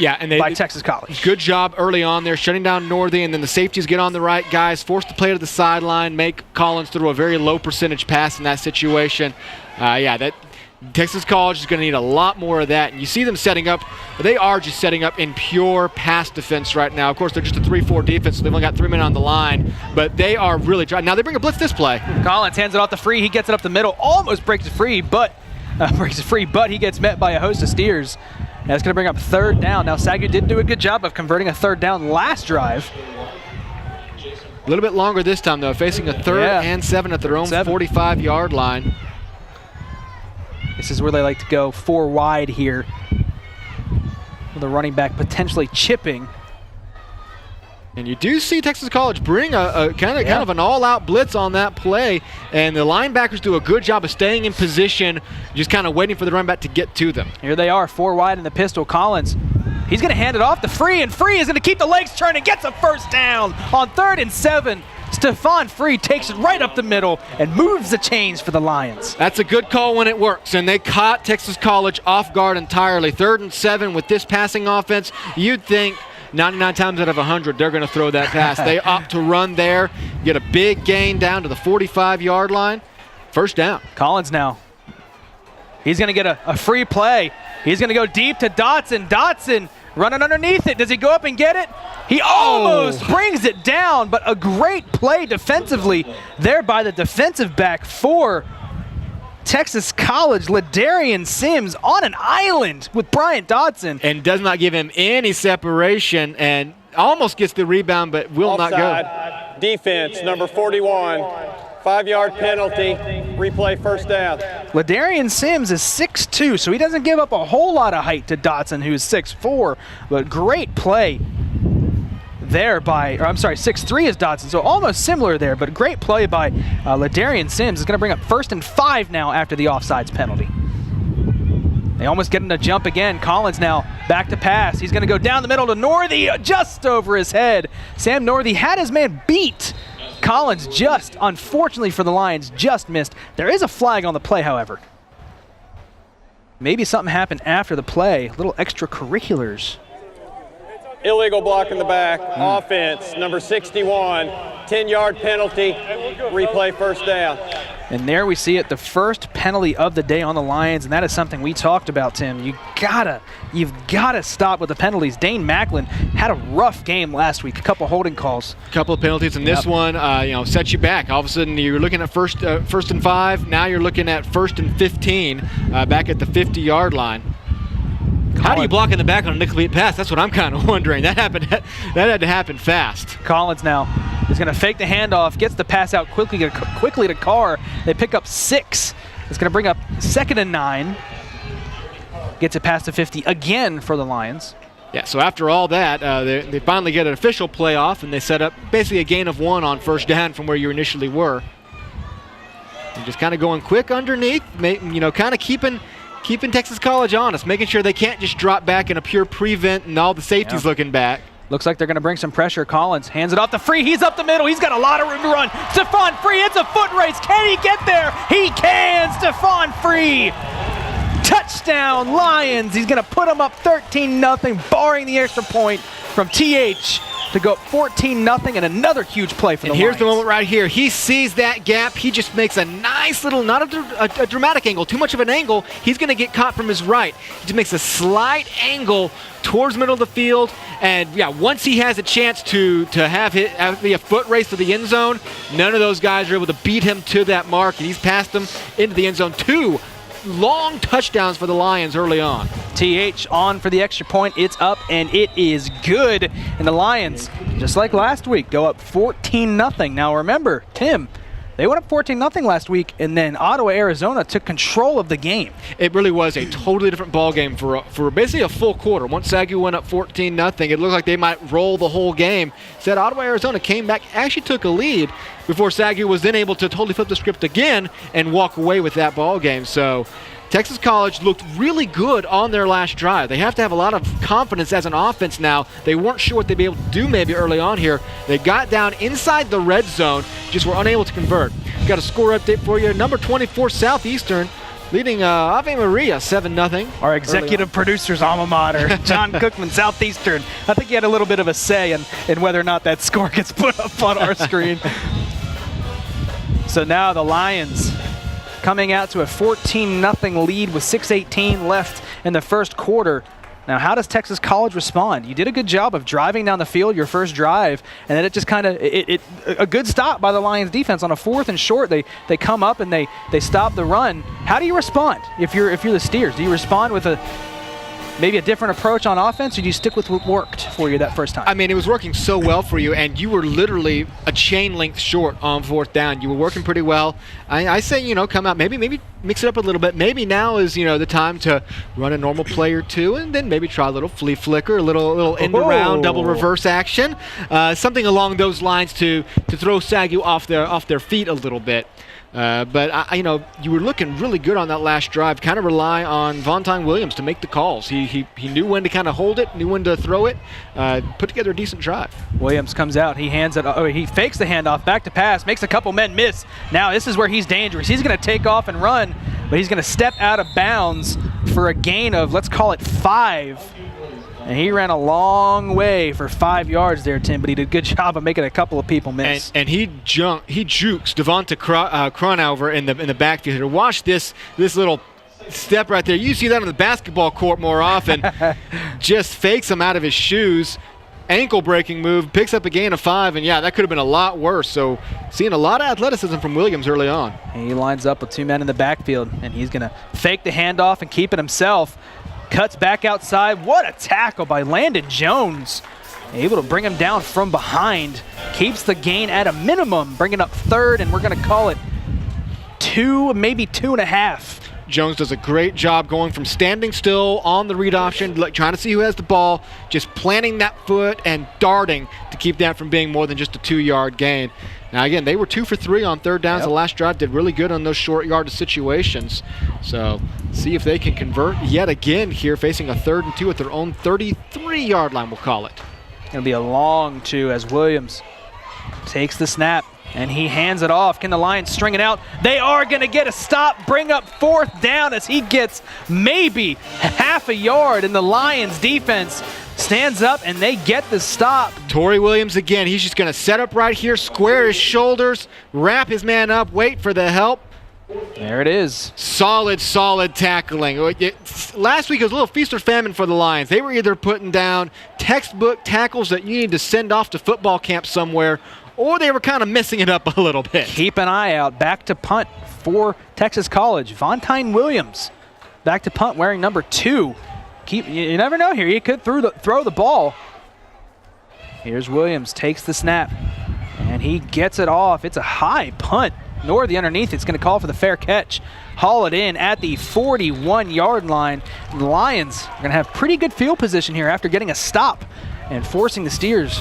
by Texas College. Good job early on there, shutting down Northey, and then the safeties get on the right guys, force the play to the sideline, make Collins throw a very low percentage pass in that situation. Texas College is going to need a lot more of that. And you see them setting up. They are just setting up in pure pass defense right now. Of course, they're just a 3-4 defense, so they've only got 3 men on the line. But they are really trying. Now they bring a blitz this play. Collins hands it off to Free. He gets it up the middle. Almost breaks it free, but he gets met by a host of steers. And that's going to bring up 3rd down. Now SAGU did do a good job of converting a 3rd down last drive. A little bit longer this time, though, facing a 3rd and 7 at their own 45-yard line. This is where they like to go 4 wide here, with the running back potentially chipping. And you do see Texas College bring a kind of an all-out blitz on that play, and the linebackers do a good job of staying in position, just kind of waiting for the running back to get to them. Here they are, 4 wide in the pistol. Collins, he's going to hand it off to Free, and Free is going to keep the legs turning, gets a first down on 3rd and 7. Stephon Free takes it right up the middle and moves the chains for the Lions. That's a good call when it works, and they caught Texas College off guard entirely. 3rd and 7 with this passing offense. You'd think 99 times out of 100 they're going to throw that pass. They opt to run there, get a big gain down to the 45-yard line. First down. Collins now. He's going to get a free play. He's going to go deep to Dotson. Dotson running underneath it. Does he go up and get it? He almost brings it down, but a great play defensively there by the defensive back for Texas College. Ladarian Sims on an island with Bryant Dotson. And does not give him any separation and almost gets the rebound, but will not go. Defense, number 41. 5-yard penalty, replay first down. Ladarian Sims is 6'2", so he doesn't give up a whole lot of height to Dotson, who's 6'4", but great play there by, 6'3" is Dotson, so almost similar there, but great play by Ladarian Sims. Is going to bring up 1st and 5 now after the offsides penalty. They almost get in a jump again. Collins now back to pass. He's going to go down the middle to Northey, just over his head. Sam Northey had his man beat. Collins just, unfortunately for the Lions, just missed. There is a flag on the play, however. Maybe something happened after the play. Little extracurriculars. Illegal block in the back. Offense, number 61. 10-yard penalty, replay first down. And there we see it, the first penalty of the day on the Lions, and that is something we talked about, Tim. You've gotta stop with the penalties. Dane Macklin had a rough game last week, a couple holding calls. A couple of penalties, and this one, sets you back. All of a sudden, you're looking at first and 5. Now you're looking at 1st and 15, back at the 50-yard line. How do you block in the back on an incomplete pass? That's what I'm kind of wondering. That had to happen fast. Collins now is going to fake the handoff, gets the pass out quickly to Carr. They pick up 6 It's going to bring up 2nd and 9. Gets it past the 50 again for the Lions. Yeah, so after all that, they finally get an official playoff, and they set up basically a gain of 1 on first down from where you initially were. And just kind of going quick underneath, kind of keeping Texas College honest, making sure they can't just drop back in a pure prevent and all the safeties looking back. Looks like they're going to bring some pressure. Collins hands it off to Free. He's up the middle. He's got a lot of room to run. Stephon Free, it's a foot race. Can he get there? He can. Stephon Free. Touchdown, Lions. He's going to put them up 13-0, barring the extra point from TH to go up 14-0, and another huge play for the Lions. Here's the moment right here. He sees that gap. He just makes a nice little, not a dramatic angle, too much of an angle. He's going to get caught from his right. He just makes a slight angle towards the middle of the field, and yeah, once he has a chance to have a foot race to the end zone, none of those guys are able to beat him to that mark, and he's passed them into the end zone. 2 long touchdowns for the Lions early on. TH on for the extra point. It's up, and it is good. And the Lions, just like last week, go up 14-0. Now remember, Tim, they went up 14-0 last week, and then Ottawa, Arizona took control of the game. It really was a totally different ball game for basically a full quarter. Once SAGU went up 14-0, it looked like they might roll the whole game. Instead, Ottawa, Arizona came back, actually took a lead before SAGU was then able to totally flip the script again and walk away with that ball game. So Texas College looked really good on their last drive. They have to have a lot of confidence as an offense now. They weren't sure what they'd be able to do maybe early on here. They got down inside the red zone, just were unable to convert. Got a score update for you. Number 24 Southeastern leading Ave Maria 7-0. Our executive producer's alma mater, John Cookman, Southeastern. I think he had a little bit of a say in whether or not that score gets put up on our screen. So now the Lions coming out to a 14-0 lead with 6:18 left in the first quarter. Now, how does Texas College respond? You did a good job of driving down the field your first drive, and then it just kind of a good stop by the Lions defense on a 4th and short. They come up and they stop the run. How do you respond if you're the Steers? Do you respond with maybe a different approach on offense, or do you stick with what worked for you that first time? I mean, it was working so well for you, and you were literally a chain length short on 4th down. You were working pretty well. I say, come out, maybe mix it up a little bit. Maybe now is, the time to run a normal play or two, and then maybe try a little flea flicker, a little end around, double reverse action, something along those lines to throw SAGU off their feet a little bit. But you were looking really good on that last drive. Kind of rely on Vontae Williams to make the calls. He knew when to kind of hold it, knew when to throw it, put together a decent drive. Williams comes out. He hands it. He fakes the handoff, back to pass, makes a couple men miss. Now this is where he's dangerous. He's going to take off and run, but he's going to step out of bounds for a gain of, let's call it 5. And he ran a long way for 5 yards there, Tim, but he did a good job of making a couple of people miss. And he jukes Devonta Cronauver in the backfield here. Watch this little step right there. You see that on the basketball court more often. Just fakes him out of his shoes. Ankle breaking move, picks up a gain of 5, and yeah, that could have been a lot worse. So seeing a lot of athleticism from Williams early on. He lines up with 2 men in the backfield, and he's going to fake the handoff and keep it himself. Cuts back outside. What a tackle by Landon Jones. Able to bring him down from behind. Keeps the gain at a minimum, bringing up 3rd, and we're going to call it 2, maybe 2.5. Jones does a great job going from standing still on the read option, trying to see who has the ball, just planting that foot and darting to keep that from being more than just a 2-yard gain. Now, again, they were 2 for 3 on 3rd downs. The last drive did really good on those short yardage situations. So see if they can convert yet again here, facing a 3rd and 2 at their own 33-yard line, we'll call it. It'll be a long 2 as Williams takes the snap, and he hands it off. Can the Lions string it out? They are going to get a stop, bring up 4th down as he gets maybe half a yard, and the Lions defense stands up, and they get the stop. Torrey Williams again. He's just going to set up right here, square his shoulders, wrap his man up, wait for the help. There it is. Solid tackling. Last week it was a little feast or famine for the Lions. They were either putting down textbook tackles that you need to send off to football camp somewhere, or they were kind of messing it up a little bit. Keep an eye out. Back to punt for Texas College. Vontae Williams back to punt wearing number 2. You never know here. He could throw the ball. Here's Williams, takes the snap, and he gets it off. It's a high punt. Northey underneath. It's going to call for the fair catch. Haul it in at the 41-yard line. The Lions are going to have pretty good field position here after getting a stop and forcing the Steers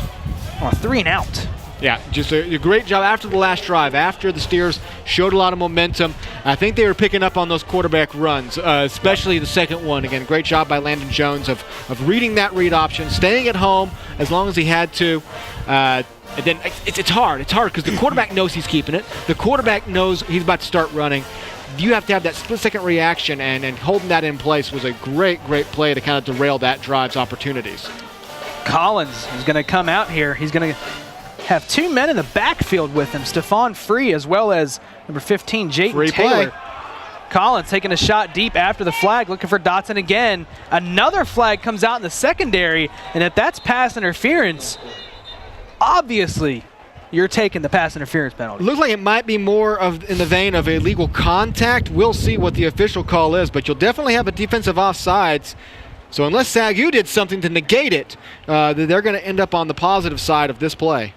on a 3-and-out. Yeah, just a great job after the last drive. After the Steers showed a lot of momentum, I think they were picking up on those quarterback runs, especially the second one. Again, great job by Landon Jones of reading that read option, staying at home as long as he had to. And then it's hard. It's hard because the quarterback knows he's keeping it. The quarterback knows he's about to start running. You have to have that split-second reaction, and holding that in place was a great play to kind of derail that drive's opportunities. Collins is going to come out here. He's going to have two men in the backfield with him, Stephon Free as well as number 15, Jayton Taylor. Play. Collins taking a shot deep after the flag, looking for Dotson again. Another flag comes out in the secondary, and if that's pass interference, obviously you're taking the pass interference penalty. Looks like it might be more of in the vein of illegal contact. We'll see what the official call is, but you'll definitely have a defensive offsides. So unless SAGU did something to negate it, they're going to end up on the positive side of this play.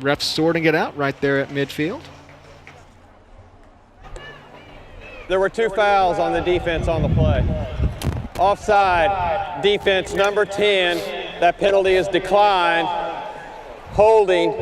Refs sorting it out right there at midfield. There were 2 fouls on the defense on the play. Offside, defense number 10. That penalty is declined. Holding,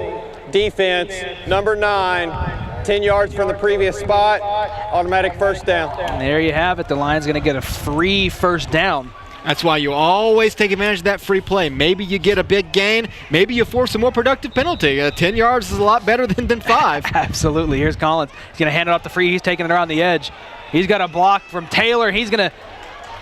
defense number 9. 10 yards from the previous spot. Automatic first down. And there you have it. The Lions going to get a free first down. That's why you always take advantage of that free play. Maybe you get a big gain. Maybe you force a more productive penalty. 10 yards is a lot better than 5. Absolutely. Here's Collins. He's going to hand it off to Free. He's taking it around the edge. He's got a block from Taylor. He's going to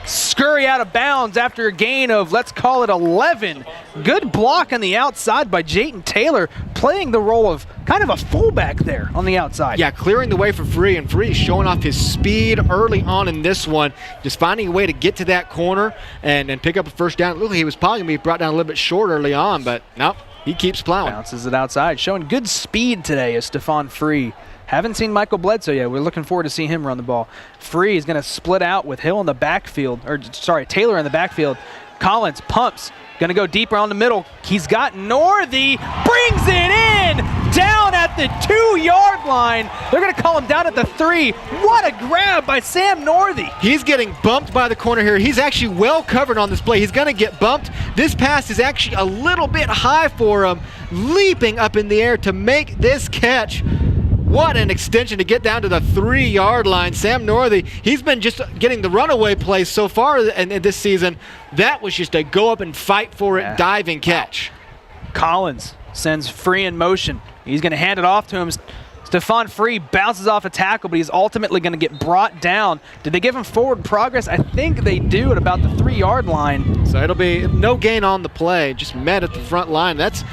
scurry out of bounds after a gain of, let's call it 11. Good block on the outside by Jayton Taylor, playing the role of kind of a fullback there on the outside. Yeah, clearing the way for Free, and Free showing off his speed early on in this one, just finding a way to get to that corner and pick up a first down. It looked like he was probably going to be brought down a little bit short early on, but nope, he keeps plowing. Bounces it outside. Showing good speed today is Stephon Free. Haven't seen Michael Bledsoe yet. We're looking forward to seeing him run the ball. Free is going to split out with Hill in the backfield, Taylor in the backfield. Collins pumps, going to go deeper on the middle. He's got Northey, brings it in, down at the 2-yard line. They're going to call him down at the 3. What a grab by Sam Northey. He's getting bumped by the corner here. He's actually well covered on this play. He's going to get bumped. This pass is actually a little bit high for him, leaping up in the air to make this catch. What an extension to get down to the 3-yard line. Sam Northey, he's been just getting the runaway plays so far in this season. That was just a go up and fight for it diving catch. Collins sends Free in motion. He's going to hand it off to him. Stephon Free bounces off a tackle, but he's ultimately going to get brought down. Did they give him forward progress? I think they do at about the 3-yard line. So it'll be no gain on the play, just met at the front line. That's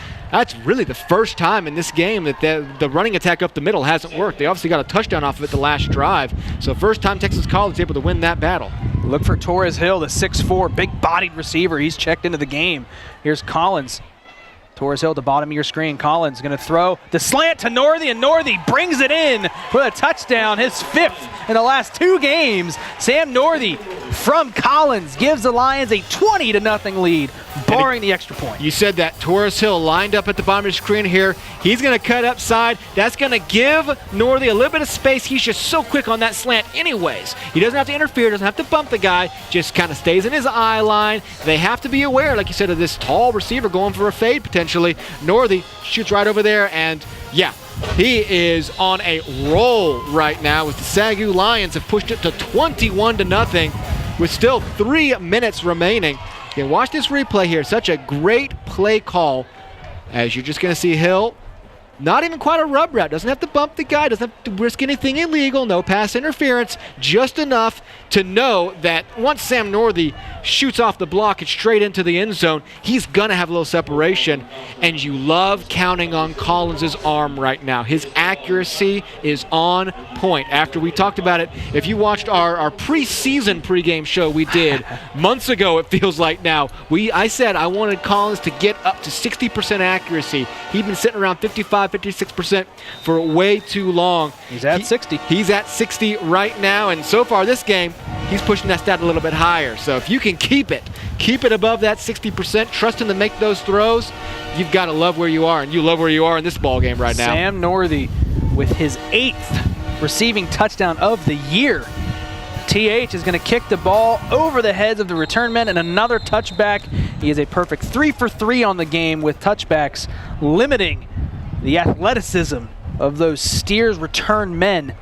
really the first time in this game that the running attack up the middle hasn't worked. They obviously got a touchdown off of it the last drive. So first time Texas College is able to win that battle. Look for Torres Hill, the 6'4", big-bodied receiver. He's checked into the game. Here's Collins. Torres Hill at the bottom of your screen. Collins going to throw the slant to Northey, and Northey brings it in for a touchdown, his 5th in the last 2 games. Sam Northey from Collins gives the Lions a 20-0 lead, barring the extra point. You said that. Torres Hill lined up at the bottom of the screen here. He's going to cut upside. That's going to give Northey a little bit of space. He's just so quick on that slant anyways. He doesn't have to interfere, doesn't have to bump the guy, just kind of stays in his eye line. They have to be aware, like you said, of this tall receiver going for a fade potentially. Northey shoots right over there, and yeah, he is on a roll right now with the SAGU Lions have pushed it to 21-0 with still 3 minutes remaining. You can watch this replay here. Such a great play call as you're just going to see Hill. Not even quite a rub route. Doesn't have to bump the guy. Doesn't have to risk anything illegal. No pass interference. Just enough to know that once Sam Northey shoots off the block and straight into the end zone, he's going to have a little separation. And you love counting on Collins' arm right now. His accuracy is on point. After we talked about it, if you watched our preseason pregame show we did months ago, it feels like now, I said I wanted Collins to get up to 60% accuracy. He'd been sitting around 56% for way too long. He's at 60. He's at 60 right now, and so far this game, he's pushing that stat a little bit higher. So if you can keep it above that 60%, trust him to make those throws, you've got to love where you are, and you love where you are in this ball game right now. Sam Northey with his 8th receiving touchdown of the year. TH is going to kick the ball over the heads of the return men and another touchback. He is a perfect 3 for 3 on the game with touchbacks, limiting the athleticism of those Steers return men.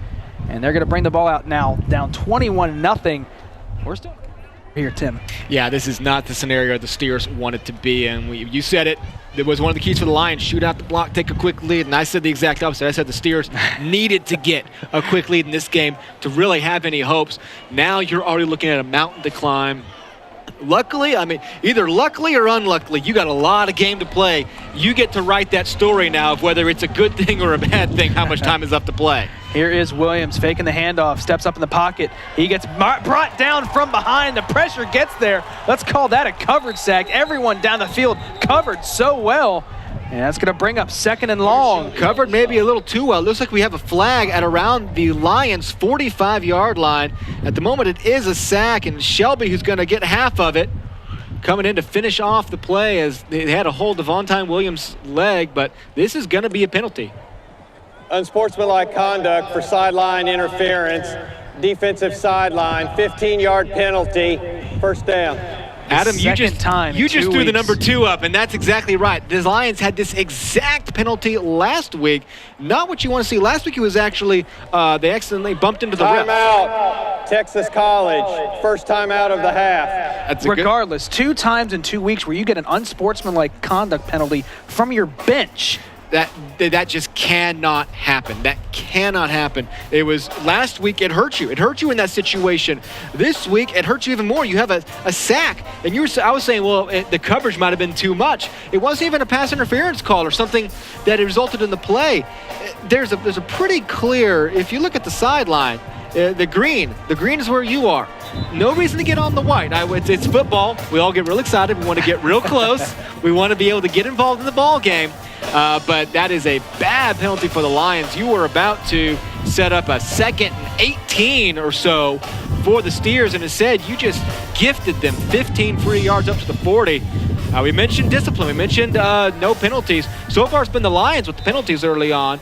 And they're going to bring the ball out now, down 21-0. We're still here, Tim. Yeah, this is not the scenario the Steers wanted to be in. You said it. It was one of the keys for the Lions, shoot out the block, take a quick lead, and I said the exact opposite. I said the Steers needed to get a quick lead in this game to really have any hopes. Now you're already looking at a mountain to climb. Luckily, I mean, either luckily or unluckily, you got a lot of game to play. You get to write that story now of whether it's a good thing or a bad thing, how much time is left to play. Here is Williams faking the handoff, steps up in the pocket. He gets brought down from behind. The pressure gets there. Let's call that a coverage sack. Everyone down the field covered so well. And that's going to bring up 2nd and long. Covered maybe a little too well. Looks like we have a flag at around the Lions' 45-yard line. At the moment, it is a sack, and Shelby, who's going to get half of it, coming in to finish off the play as they had a hold of Devontae Williams' leg, but this is going to be a penalty. Unsportsmanlike conduct for sideline interference, defensive sideline, 15-yard penalty, first down. Adam, you just threw the number 2 up, and that's exactly right. The Lions had this exact penalty last week. Not what you want to see. Last week it was actually, they accidentally bumped into the refs. Timeout, Texas College, first timeout of the half. Regardless, 2 times in 2 weeks where you get an unsportsmanlike conduct penalty from your bench. That just cannot happen. That cannot happen. It was last week, it hurt you. It hurt you in that situation. This week, it hurts you even more. You have a sack, and I was saying, well, the coverage might have been too much. It wasn't even a pass interference call or something that resulted in the play. There's a pretty clear, if you look at the sideline, the green is where you are. No reason to get on the white. It's football. We all get real excited. We want to get real close. We want to be able to get involved in the ball game. But that is a bad penalty for the Lions. You were about to set up a 2nd and 18 or so for the Steers, and instead you just gifted them 15 free yards up to the 40. We mentioned discipline. We mentioned no penalties. So far it's been the Lions with the penalties early on.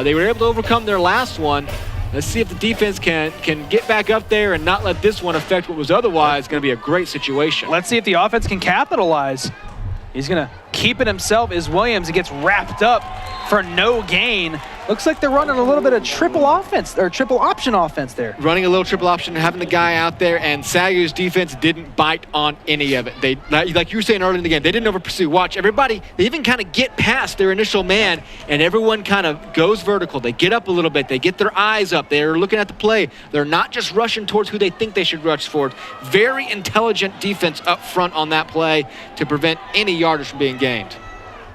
They were able to overcome their last one. Let's see if the defense can get back up there and not let this one affect what was otherwise going to be a great situation. Let's see if the offense can capitalize. He's going to keep it himself as Williams. He gets wrapped up for no gain. Looks like they're running a little bit of triple offense or triple option offense there. Running a little triple option, having the guy out there, and SAGU's defense didn't bite on any of it. They, like you were saying earlier in the game, they didn't over-pursue. Watch, everybody, they even kind of get past their initial man, and everyone kind of goes vertical. They get up a little bit. They get their eyes up. They're looking at the play. They're not just rushing towards who they think they should rush for. Very intelligent defense up front on that play to prevent any yardage from being gained.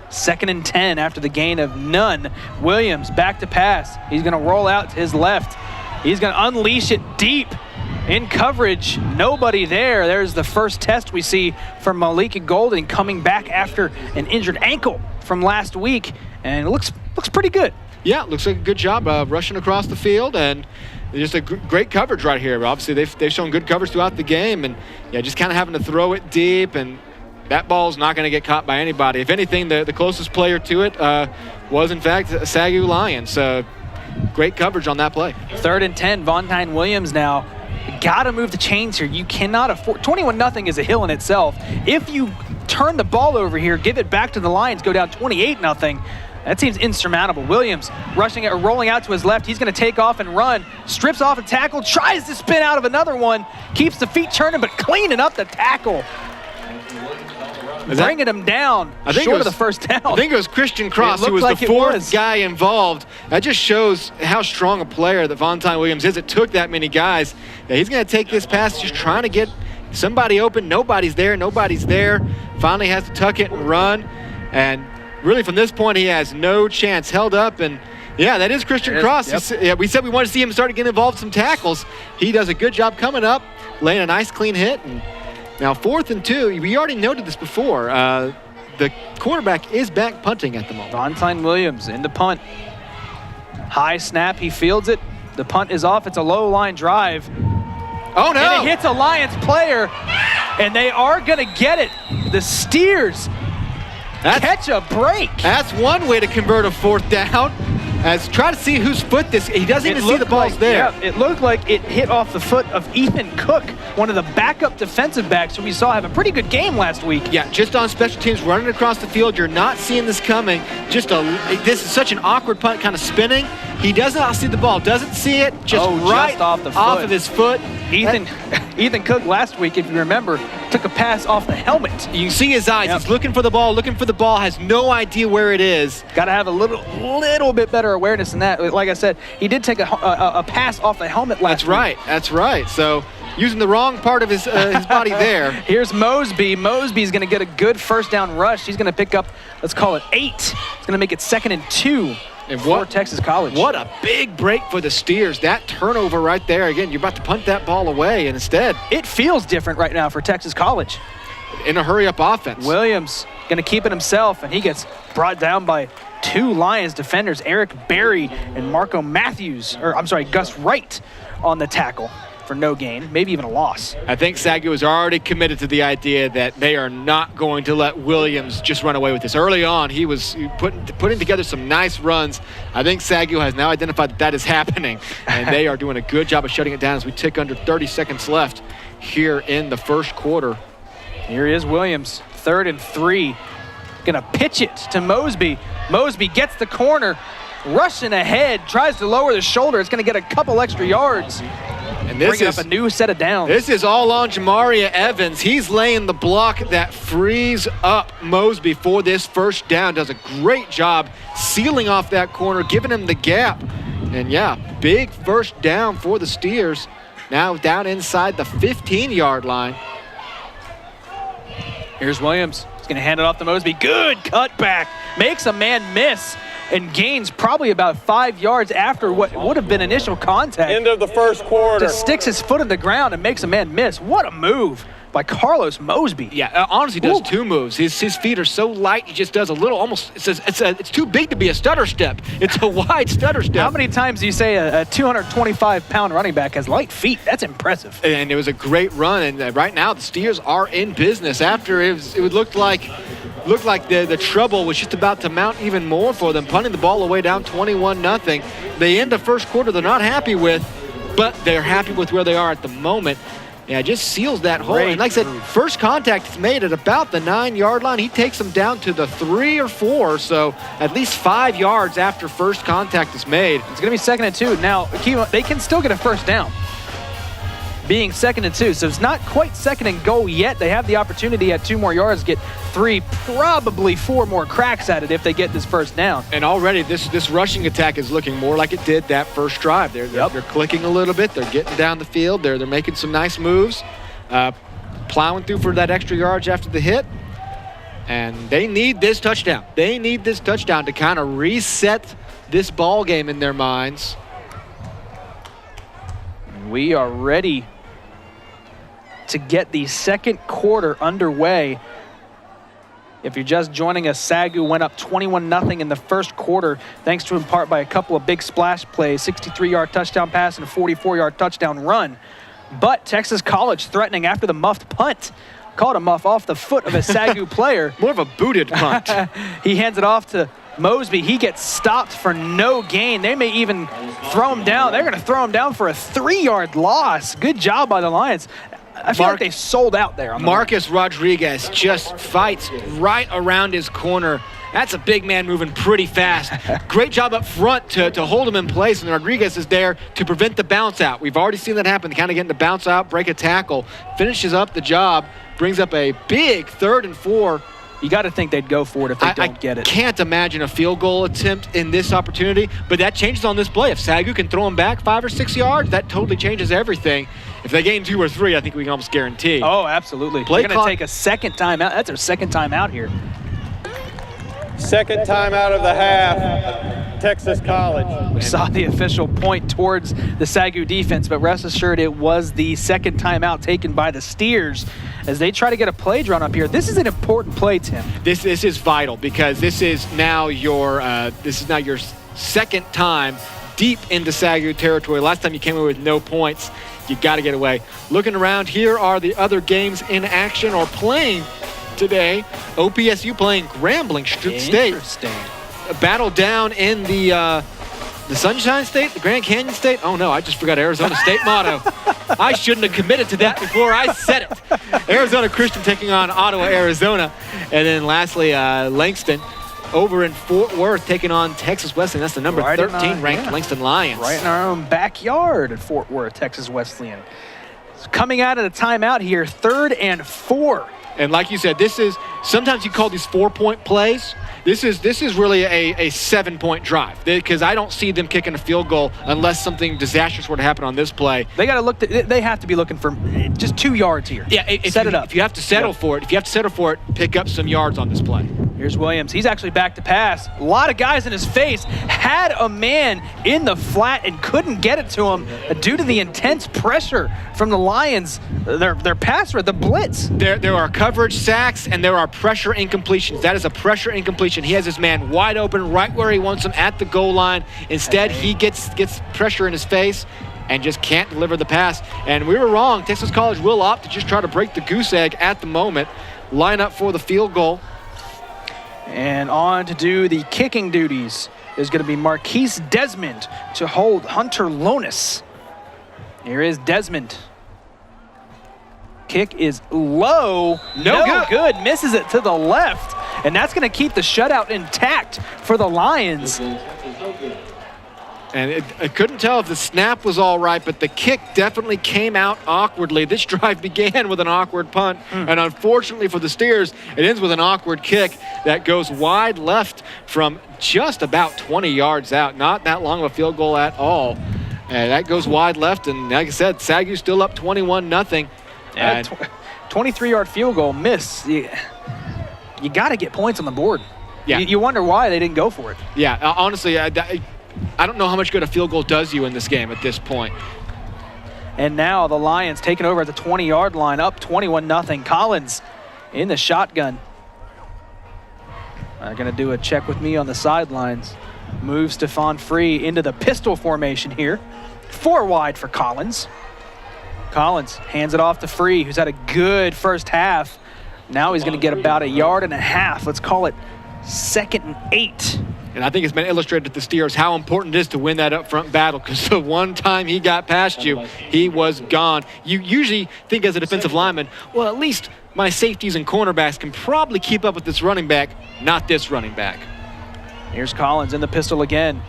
2nd and 10 after the gain of none. Williams back to pass. He's going to roll out to his left. He's going to unleash it deep in coverage. Nobody there. There's the first test we see from Malika Golden coming back after an injured ankle from last week, and it looks pretty good. Yeah, looks like a good job rushing across the field, and just a great coverage right here. Obviously, they've shown good coverage throughout the game, and yeah, just kind of having to throw it deep, and that ball's not going to get caught by anybody. If anything, the closest player to it was, in fact, a SAGU Lion. So great coverage on that play. 3rd and 10, Vontae Williams now. Got to move the chains here. You cannot afford. 21-0 is a hill in itself. If you turn the ball over here, give it back to the Lions, go down 28-0, that seems insurmountable. Williams rushing it or rolling out to his left. He's going to take off and run. Strips off a tackle, tries to spin out of another one. Keeps the feet turning, but cleaning up the tackle. Bringing him down short of the first down. I think it was Christian Cross who was the 4th guy involved. That just shows how strong a player that Vontae Williams is. It took that many guys. Yeah, he's going to take this pass, just trying to get somebody open. Nobody's there. Finally has to tuck it and run. And really from this point, he has no chance. Held up, and yeah, that is Christian Cross. Yep. We said we wanted to see him start to get involved in some tackles. He does a good job coming up, laying a nice clean hit. And now 4th and 2, we already noted this before. The quarterback is back punting at the moment. Vontae Williams in the punt. High snap, he fields it. The punt is off. It's a low line drive. Oh, no. And it hits a Lions player, and they are going to get it. The Steers catch a break. That's one way to convert a 4th down. As try to see whose foot this. He doesn't even see the ball's there. Yeah, it looked like it hit off the foot of Ethan Cook, one of the backup defensive backs who we saw have a pretty good game last week. Yeah, just on special teams, running across the field. You're not seeing this coming. This is such an awkward punt, kind of spinning. He does not see the ball, doesn't see it, just right off the foot. off of his foot. Ethan Cook last week, if you remember, took a pass off the helmet. You can see his eyes. Yep. He's looking for the ball, has no idea where it is. Got to have a little bit better awareness than that. Like I said, he did take a pass off the helmet last week. That's right. So using the wrong part of his body there. Here's Mosby. Mosby's going to get a good first down rush. He's going to pick up, let's call it 8. It's going to make it 2nd and 2. For Texas College. What a big break for the Steers. That turnover right there. Again, you're about to punt that ball away, and instead. It feels different right now for Texas College. In a hurry-up offense. Williams going to keep it himself, and he gets brought down by 2 Lions defenders, Eric Berry and Gus Wright on the tackle for no gain, maybe even a loss. I think SAGU is already committed to the idea that they are not going to let Williams just run away with this. Early on, he was putting together some nice runs. I think SAGU has now identified that is happening, and they are doing a good job of shutting it down as we tick under 30 seconds left here in the first quarter. Here is Williams, 3rd and 3. Gonna pitch it to Mosby. Mosby gets the corner, rushing ahead, tries to lower the shoulder. It's gonna get a couple extra yards. And this bringing up a new set of downs. This is all on Jamaria Evans. He's laying the block that frees up Mosby for this first down. Does a great job sealing off that corner, giving him the gap. And yeah, big first down for the Steers. Now down inside the 15-yard line. Here's Williams. He's going to hand it off to Mosby. Good cutback. Makes a man miss and gains probably about 5 yards after what would have been initial contact. End of the first quarter. Just sticks his foot in the ground and makes a man miss. What a move by Carlos Mosby. Yeah, honestly does 2 moves. His feet are so light, he just does a little, almost, it's too big to be a stutter step. It's a wide stutter step. How many times do you say a 225-pound running back has light feet? That's impressive. And it was a great run, and right now the Steers are in business. After it looked like the trouble was just about to mount even more for them, punting the ball away down 21-0. They end the first quarter they're not happy with, but they're happy with where they are at the moment. Yeah, just seals that hole. And like I said, first contact is made at about the 9-yard line. He takes them down to the 3 or 4, so at least 5 yards after first contact is made. It's going to be 2nd and 2. Now, they can still get a first down, being 2nd and 2. So it's not quite 2nd and goal yet. They have the opportunity at 2 more yards to get 3, probably 4 more cracks at it if they get this first down. And already this rushing attack is looking more like it did that first drive. They're clicking a little bit. They're getting down the field. They're making some nice moves, plowing through for that extra yards after the hit. And they need this touchdown. They need this touchdown to kind of reset this ball game in their minds. We are ready to get the second quarter underway. If you're just joining us, SAGU went up 21-0 in the first quarter, thanks to in part by a couple of big splash plays, 63-yard touchdown pass and a 44-yard touchdown run. But Texas College threatening after the muffed punt. Caught a muff off the foot of a SAGU player. More of a booted punt. He hands it off to Mosby. He gets stopped for no gain. They may even throw him down. They're going to throw him down for a 3-yard loss. Good job by the Lions. I feel like they sold out there. Marcus Rodriguez just fights right around his corner. That's a big man moving pretty fast. Great job up front to hold him in place, and Rodriguez is there to prevent the bounce out. We've already seen that happen, kind of getting the bounce out, break a tackle, finishes up the job, brings up a big 3rd and 4. You got to think they'd go for it if they don't get it. I can't imagine a field goal attempt in this opportunity, but that changes on this play. If SAGU can throw them back 5 or 6 yards, that totally changes everything. If they gain 2 or 3, I think we can almost guarantee. Oh, absolutely. They're going to take a second time out. That's their second time out here. Second time out of the half, Texas College. We saw the official point towards the SAGU defense, but rest assured it was the second time out taken by the Steers as they try to get a play drawn up here. This is an important play, Tim. This is vital because this is now your second time deep into SAGU territory. Last time you came in with no points. You got to get away. Looking around, here are the other games in action or playing today. OPSU playing Grambling State. Interesting. A battle down in the Sunshine State, the Grand Canyon State. Oh no, I just forgot Arizona State motto. I shouldn't have committed to that before I said it. Arizona Christian taking on Ottawa, Arizona. And then lastly, Langston over in Fort Worth taking on Texas Wesleyan. That's the number 13 ranked Langston Lions. Right in our own backyard at Fort Worth, Texas Wesleyan. Coming out of the timeout here, 3rd and 4. And like you said, this is, sometimes you call these 4-point plays. This is really a 7-point drive, because I don't see them kicking a field goal unless something disastrous were to happen on this play. They got to look. They have to be looking for just 2 yards here. Yeah, set it up. If you have to settle for it, pick up some yards on this play. Here's Williams. He's actually back to pass. A lot of guys in his face. Had a man in the flat and couldn't get it to him due to the intense pressure from the Lions. Their passer, the blitz. There are coverage sacks and there are pressure incompletions. That is a pressure incompletion. He has his man wide open right where he wants him at the goal line. Instead, he gets pressure in his face and just can't deliver the pass. And we were wrong. Texas College will opt to just try to break the goose egg at the moment. Line up for the field goal. And on to do the kicking duties is going to be Marquise Desmond to hold Hunter Lonis. Here is Desmond. Kick is low. No good. Misses it to the left. And that's going to keep the shutout intact for the Lions. And I couldn't tell if the snap was all right, but the kick definitely came out awkwardly. This drive began with an awkward punt, and unfortunately for the Steers, it ends with an awkward kick that goes wide left from just about 20 yards out. Not that long of a field goal at all. And that goes wide left, and like I said, SAGU still up 21-0. Yeah, 23-yard field goal miss. You got to get points on the board. Yeah. You wonder why they didn't go for it. Yeah, honestly, I don't know how much good a field goal does you in this game at this point. And now the Lions taking over at the 20-yard line, up 21-0. Collins in the shotgun. They're going to do a check with me on the sidelines. Moves Stephon Free into the pistol formation here. 4 wide for Collins. Collins hands it off to Free, who's had a good first half. Now he's going to get about 1.5 yards. Let's call it 2nd and 8. And I think it's been illustrated to the Steers how important it is to win that up front battle, because the one time he got past you, he was gone. You usually think as a defensive lineman, well, at least my safeties and cornerbacks can probably keep up with this running back. Not this running back. Here's Collins in the pistol again.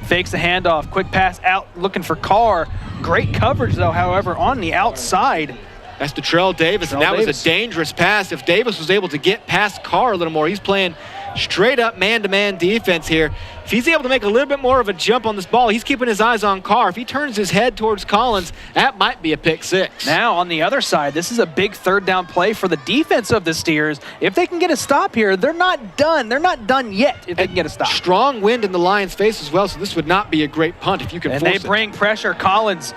Fakes the handoff, quick pass out, looking for Carr. Great coverage, though, however, on the outside. That's to Trell Davis, and that was a dangerous pass. If Davis was able to get past Carr a little more, he's playing straight up man-to-man defense here. If he's able to make a little bit more of a jump on this ball, he's keeping his eyes on Carr. If he turns his head towards Collins, that might be a pick 6. Now, on the other side, this is a big 3rd down play for the defense of the Steers. If they can get a stop here, they're not done. They're not done yet if they can get a stop. Strong wind in the Lions' face as well, so this would not be a great punt if you can force it. And they bring pressure. Collins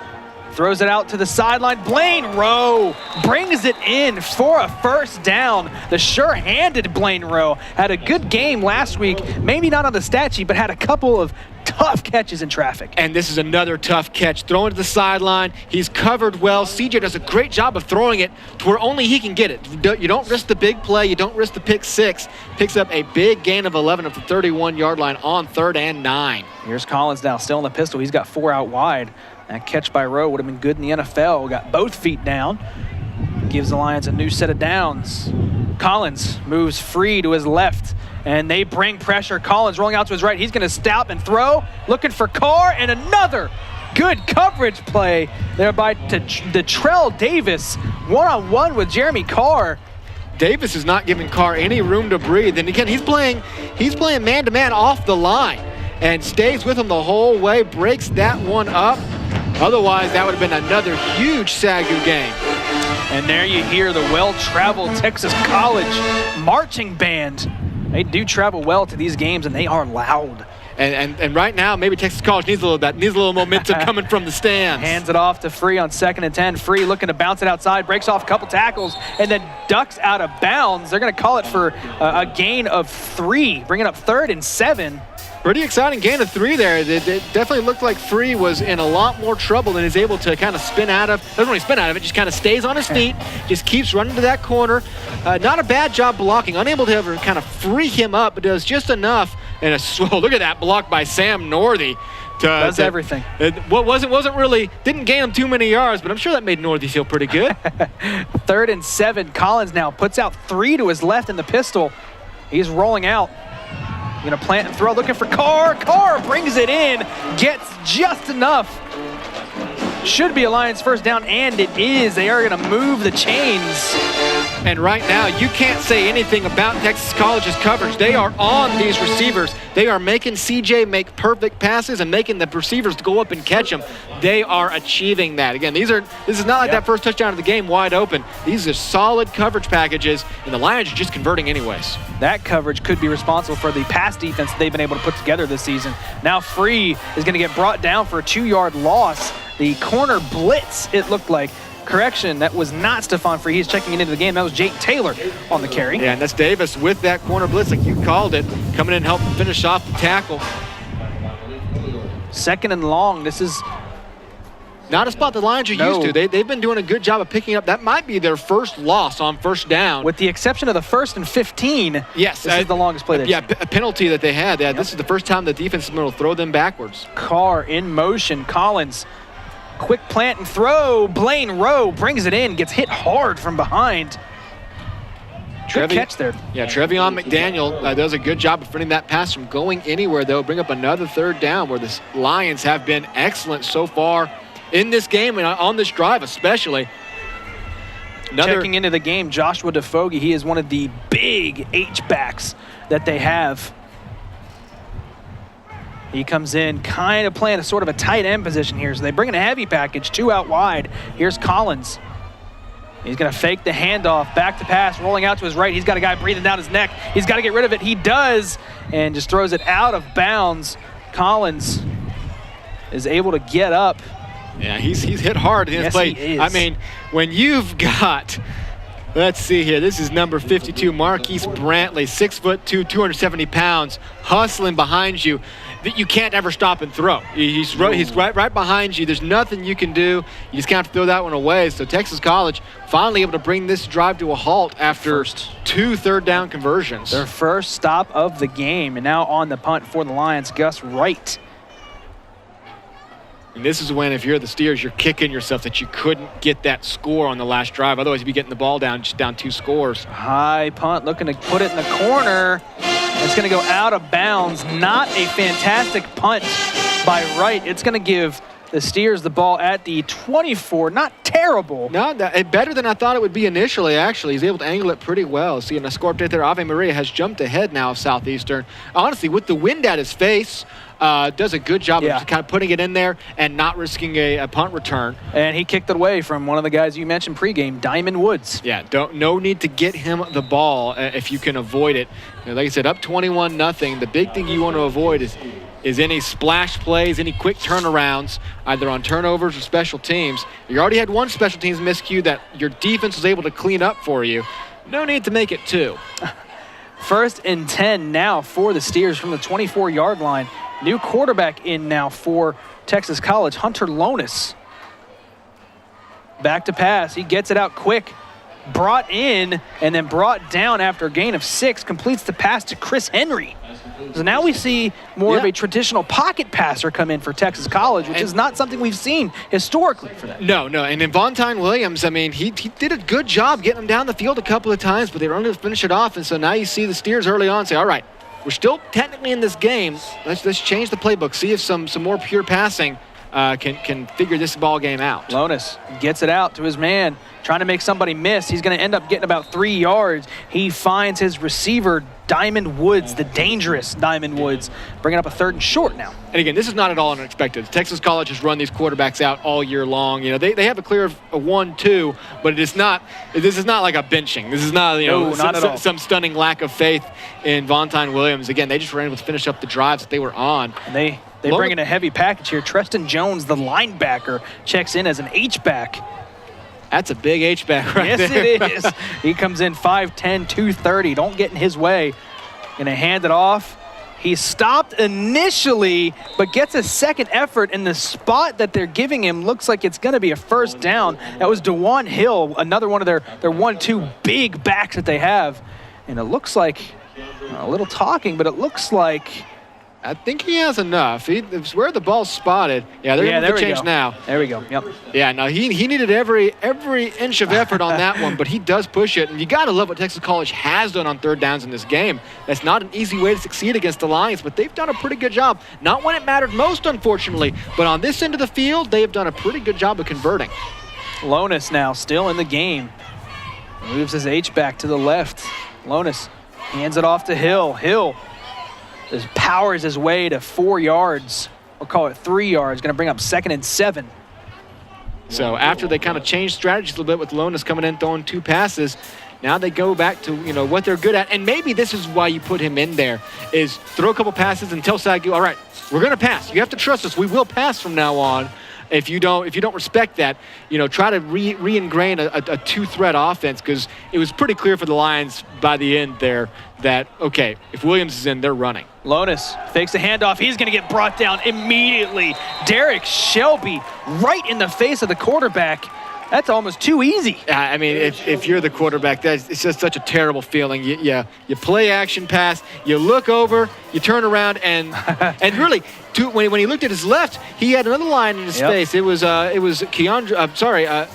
throws it out to the sideline. Blaine Rowe brings it in for a 1st down. The sure-handed Blaine Rowe had a good game last week. Maybe not on the stat sheet, but had a couple of tough catches in traffic. And this is another tough catch. Throwing to the sideline. He's covered well. CJ does a great job of throwing it to where only he can get it. You don't risk the big play. You don't risk the pick 6. Picks up a big gain of 11 at the 31-yard line on 3rd and 9. Here's Collins now, still in the pistol. He's got 4 out wide. That catch by Rowe would have been good in the NFL. Got both feet down. Gives the Lions a new set of downs. Collins moves Free to his left, and they bring pressure. Collins rolling out to his right. He's going to stop and throw. Looking for Carr, and another good coverage play there by Detrell Davis. One-on-one with Jeremy Carr. Davis is not giving Carr any room to breathe. And again, he's playing man-to-man off the line and stays with him the whole way, breaks that one up. Otherwise, that would have been another huge SAGU game. And there you hear the well-traveled Texas College marching band. They do travel well to these games, and they are loud. And right now, maybe Texas College needs a little momentum coming from the stands. Hands it off to Free on 2nd and 10. Free looking to bounce it outside, breaks off a couple tackles, and then ducks out of bounds. They're going to call it for a gain of 3, bringing up 3rd and 7. Pretty exciting gain of 3 there. It definitely looked like Free was in a lot more trouble and is able to kind of spin out of. Doesn't really spin out of it, just kind of stays on his feet, just keeps running to that corner. Not a bad job blocking, unable to ever kind of free him up, but does just enough. And look at that block by Sam Northey. Does everything. What wasn't really, didn't gain him too many yards, but I'm sure that made Northey feel pretty good. 3rd and 7. Collins now puts out 3 to his left in the pistol. He's rolling out. Gonna plant and throw, looking for Carr. Carr brings it in, gets just enough. Should be a Lions first down, and it is. They are gonna move the chains. And right now, you can't say anything about Texas College's coverage. They are on these receivers. They are making CJ make perfect passes and making the receivers go up and catch them. They are achieving that. Again, this is not like that first touchdown of the game wide open. These are solid coverage packages, and the Lions are just converting anyways. That coverage could be responsible for the pass defense they've been able to put together this season. Now Free is gonna get brought down for a 2-yard loss. The corner blitz, it looked like. Correction, that was not Stephon Free. He's checking into the game. That was Jake Taylor on the carry. Yeah, and that's Davis with that corner blitz, like you called it, coming in and helping finish off the tackle. 2nd and long. This is not a spot the Lions are used to. They've been doing a good job of picking up. That might be their first loss on first down. With the exception of the 1st and 15, yes, this is the longest play they've seen. A penalty that they had. Yeah, This is the first time the defense has been able to throw them backwards. Carr in motion. Collins, quick plant and throw. Blaine Rowe brings it in, gets hit hard from behind. Good catch there. Yeah, Trevion McDaniel does a good job of preventing that pass from going anywhere, though. Bring up another 3rd down where the Lions have been excellent so far in this game and on this drive especially. Checking into the game, Joshua DeFoge. He is one of the big H-backs that they have. He comes in kind of playing a sort of a tight end position here. So they bring in a heavy package, 2 out wide. Here's Collins. He's going to fake the handoff, back to pass, rolling out to his right. He's got a guy breathing down his neck. He's got to get rid of it. He does, and just throws it out of bounds. Collins is able to get up. Yeah, he's hit hard in his play. He is. I mean, when you've got, let's see here, this is number 52, Marquise Brantley, 6'2", 270 pounds, hustling behind you. That you can't ever stop and throw. He's right behind you. There's nothing you can do. You just can't throw that one away. So Texas College finally able to bring this drive to a halt after 2 3rd down conversions. Their first stop of the game, and now on the punt for the Lions, Gus Wright. And this is when, if you're the Steers, you're kicking yourself that you couldn't get that score on the last drive. Otherwise, you'd be getting the ball down, just down 2 scores. High punt, looking to put it in the corner. It's going to go out of bounds. Not a fantastic punt by Wright. It's going to give the Steers the ball at the 24. Not terrible. No, better than I thought it would be initially, actually. He's able to angle it pretty well. See, in a score update there, Ave Maria has jumped ahead now of Southeastern. Honestly, with the wind at his face, does a good job of kind of putting it in there and not risking a punt return. And he kicked it away from one of the guys you mentioned pregame, Diamond Woods. Yeah, no need to get him the ball if you can avoid it. You know, like I said, up 21-0. The big thing you want to avoid is any splash plays, any quick turnarounds, either on turnovers or special teams. You already had one special teams miscue that your defense was able to clean up for you. No need to make it 2. 1st and 10 now for the Steers from the 24-yard line. New quarterback in now for Texas College, Hunter Lonis. Back to pass. He gets it out quick. Brought in and then brought down after a gain of 6. Completes the pass to Chris Henry. So now we see more of a traditional pocket passer come in for Texas College, which is not something we've seen historically for them. No. And in Vontine Williams, I mean, he did a good job getting him down the field a couple of times, but they were unable to finish it off. And so now you see the Steers early on say, all right, we're still technically in this game. Let's change the playbook. See if some more pure passing can figure this ball game out. Lonis gets it out to his man, trying to make somebody miss. He's going to end up getting about 3 yards. He finds his receiver, Diamond Woods, the dangerous Diamond Woods, bringing up a 3rd and short now. And again, this is not at all unexpected. Texas College has run these quarterbacks out all year long. You know, they have a clear of a 1-2, but this is not like a benching. This is not, not at all. Some stunning lack of faith in Vontine Williams. Again, they just were able to finish up the drives that they were on. And they bring in a heavy package here. Treston Jones, the linebacker, checks in as an H-back. That's a big H-back right there. Yes, it is. He comes in 5'10", 230. Don't get in his way. Going to hand it off. He stopped initially, but gets a second effort, and the spot that they're giving him looks like it's going to be a first down. That was DeJuan Hill, another one of their 1-2 big backs that they have. And it looks like, a little talking, but it looks like... I think he has enough. It's where the ball's spotted. Yeah, they're going to change now. There we go. Yep. Yeah, no, he needed every inch of effort on that one, but he does push it. And you got to love what Texas College has done on third downs in this game. That's not an easy way to succeed against the Lions, but they've done a pretty good job. Not when it mattered most, unfortunately, but on this end of the field, they have done a pretty good job of converting. Lonis now still in the game. Moves his H-back to the left. Lonis hands it off to Hill. Hill just powers his way to 4 yards. We'll call it 3 yards. Going to bring up 2nd and 7. So after they kind of changed strategies a little bit with Lonis coming in throwing 2 passes, now they go back to what they're good at. And maybe this is why you put him in there, is throw a couple passes and tell SAGU, all right, we're going to pass. You have to trust us. We will pass from now on. If you don't respect that, try to re-ingrain a two-threat offense, because it was pretty clear for the Lions by the end there that, okay, if Williams is in, they're running. Lonis fakes the handoff. He's going to get brought down immediately. Derek Shelby right in the face of the quarterback. That's almost too easy. I mean, if you're the quarterback, it's just such a terrible feeling. You play action pass, you look over, you turn around, and really, when he looked at his left, he had another line in his face. It was Keandre.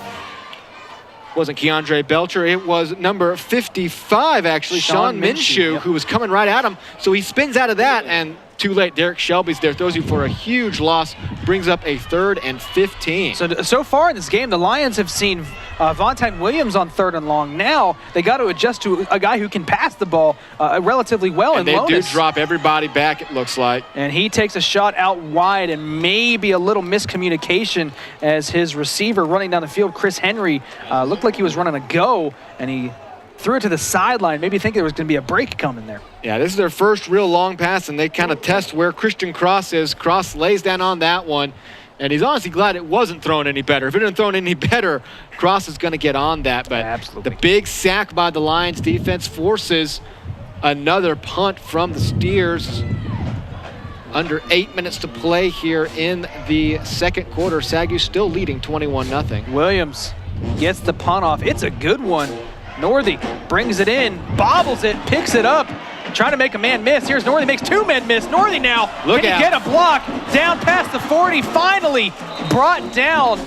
Wasn't Keandre Belcher. It was number 55, actually, Sean Minshew, who was coming right at him. So he spins out of that, and too late. Derek Shelby's there, throws you for a huge loss, brings up a 3rd and 15. So far in this game, the Lions have seen Vontae Williams on 3rd and long. Now they got to adjust to a guy who can pass the ball relatively well. And they do drop everybody back, it looks like. And he takes a shot out wide, and maybe a little miscommunication as his receiver running down the field, Chris Henry, looked like he was running a go, and he threw it to the sideline. Maybe think there was going to be a break coming there. Yeah, this is their first real long pass, and they kind of test where Christian Cross is. Cross lays down on that one, and he's honestly glad it wasn't thrown any better. If it hadn't thrown any better, Cross is going to get on that. But absolutely, the big sack by the Lions defense forces another punt from the Steers. Under 8 minutes to play here in the second quarter. SAGU still leading 21-0. Williams gets the punt off. It's a good one. Northey brings it in, bobbles it, picks it up, trying to make a man miss. Here's Northey, makes 2 men miss. Northey now, can he get a block? Down past the 40, finally brought down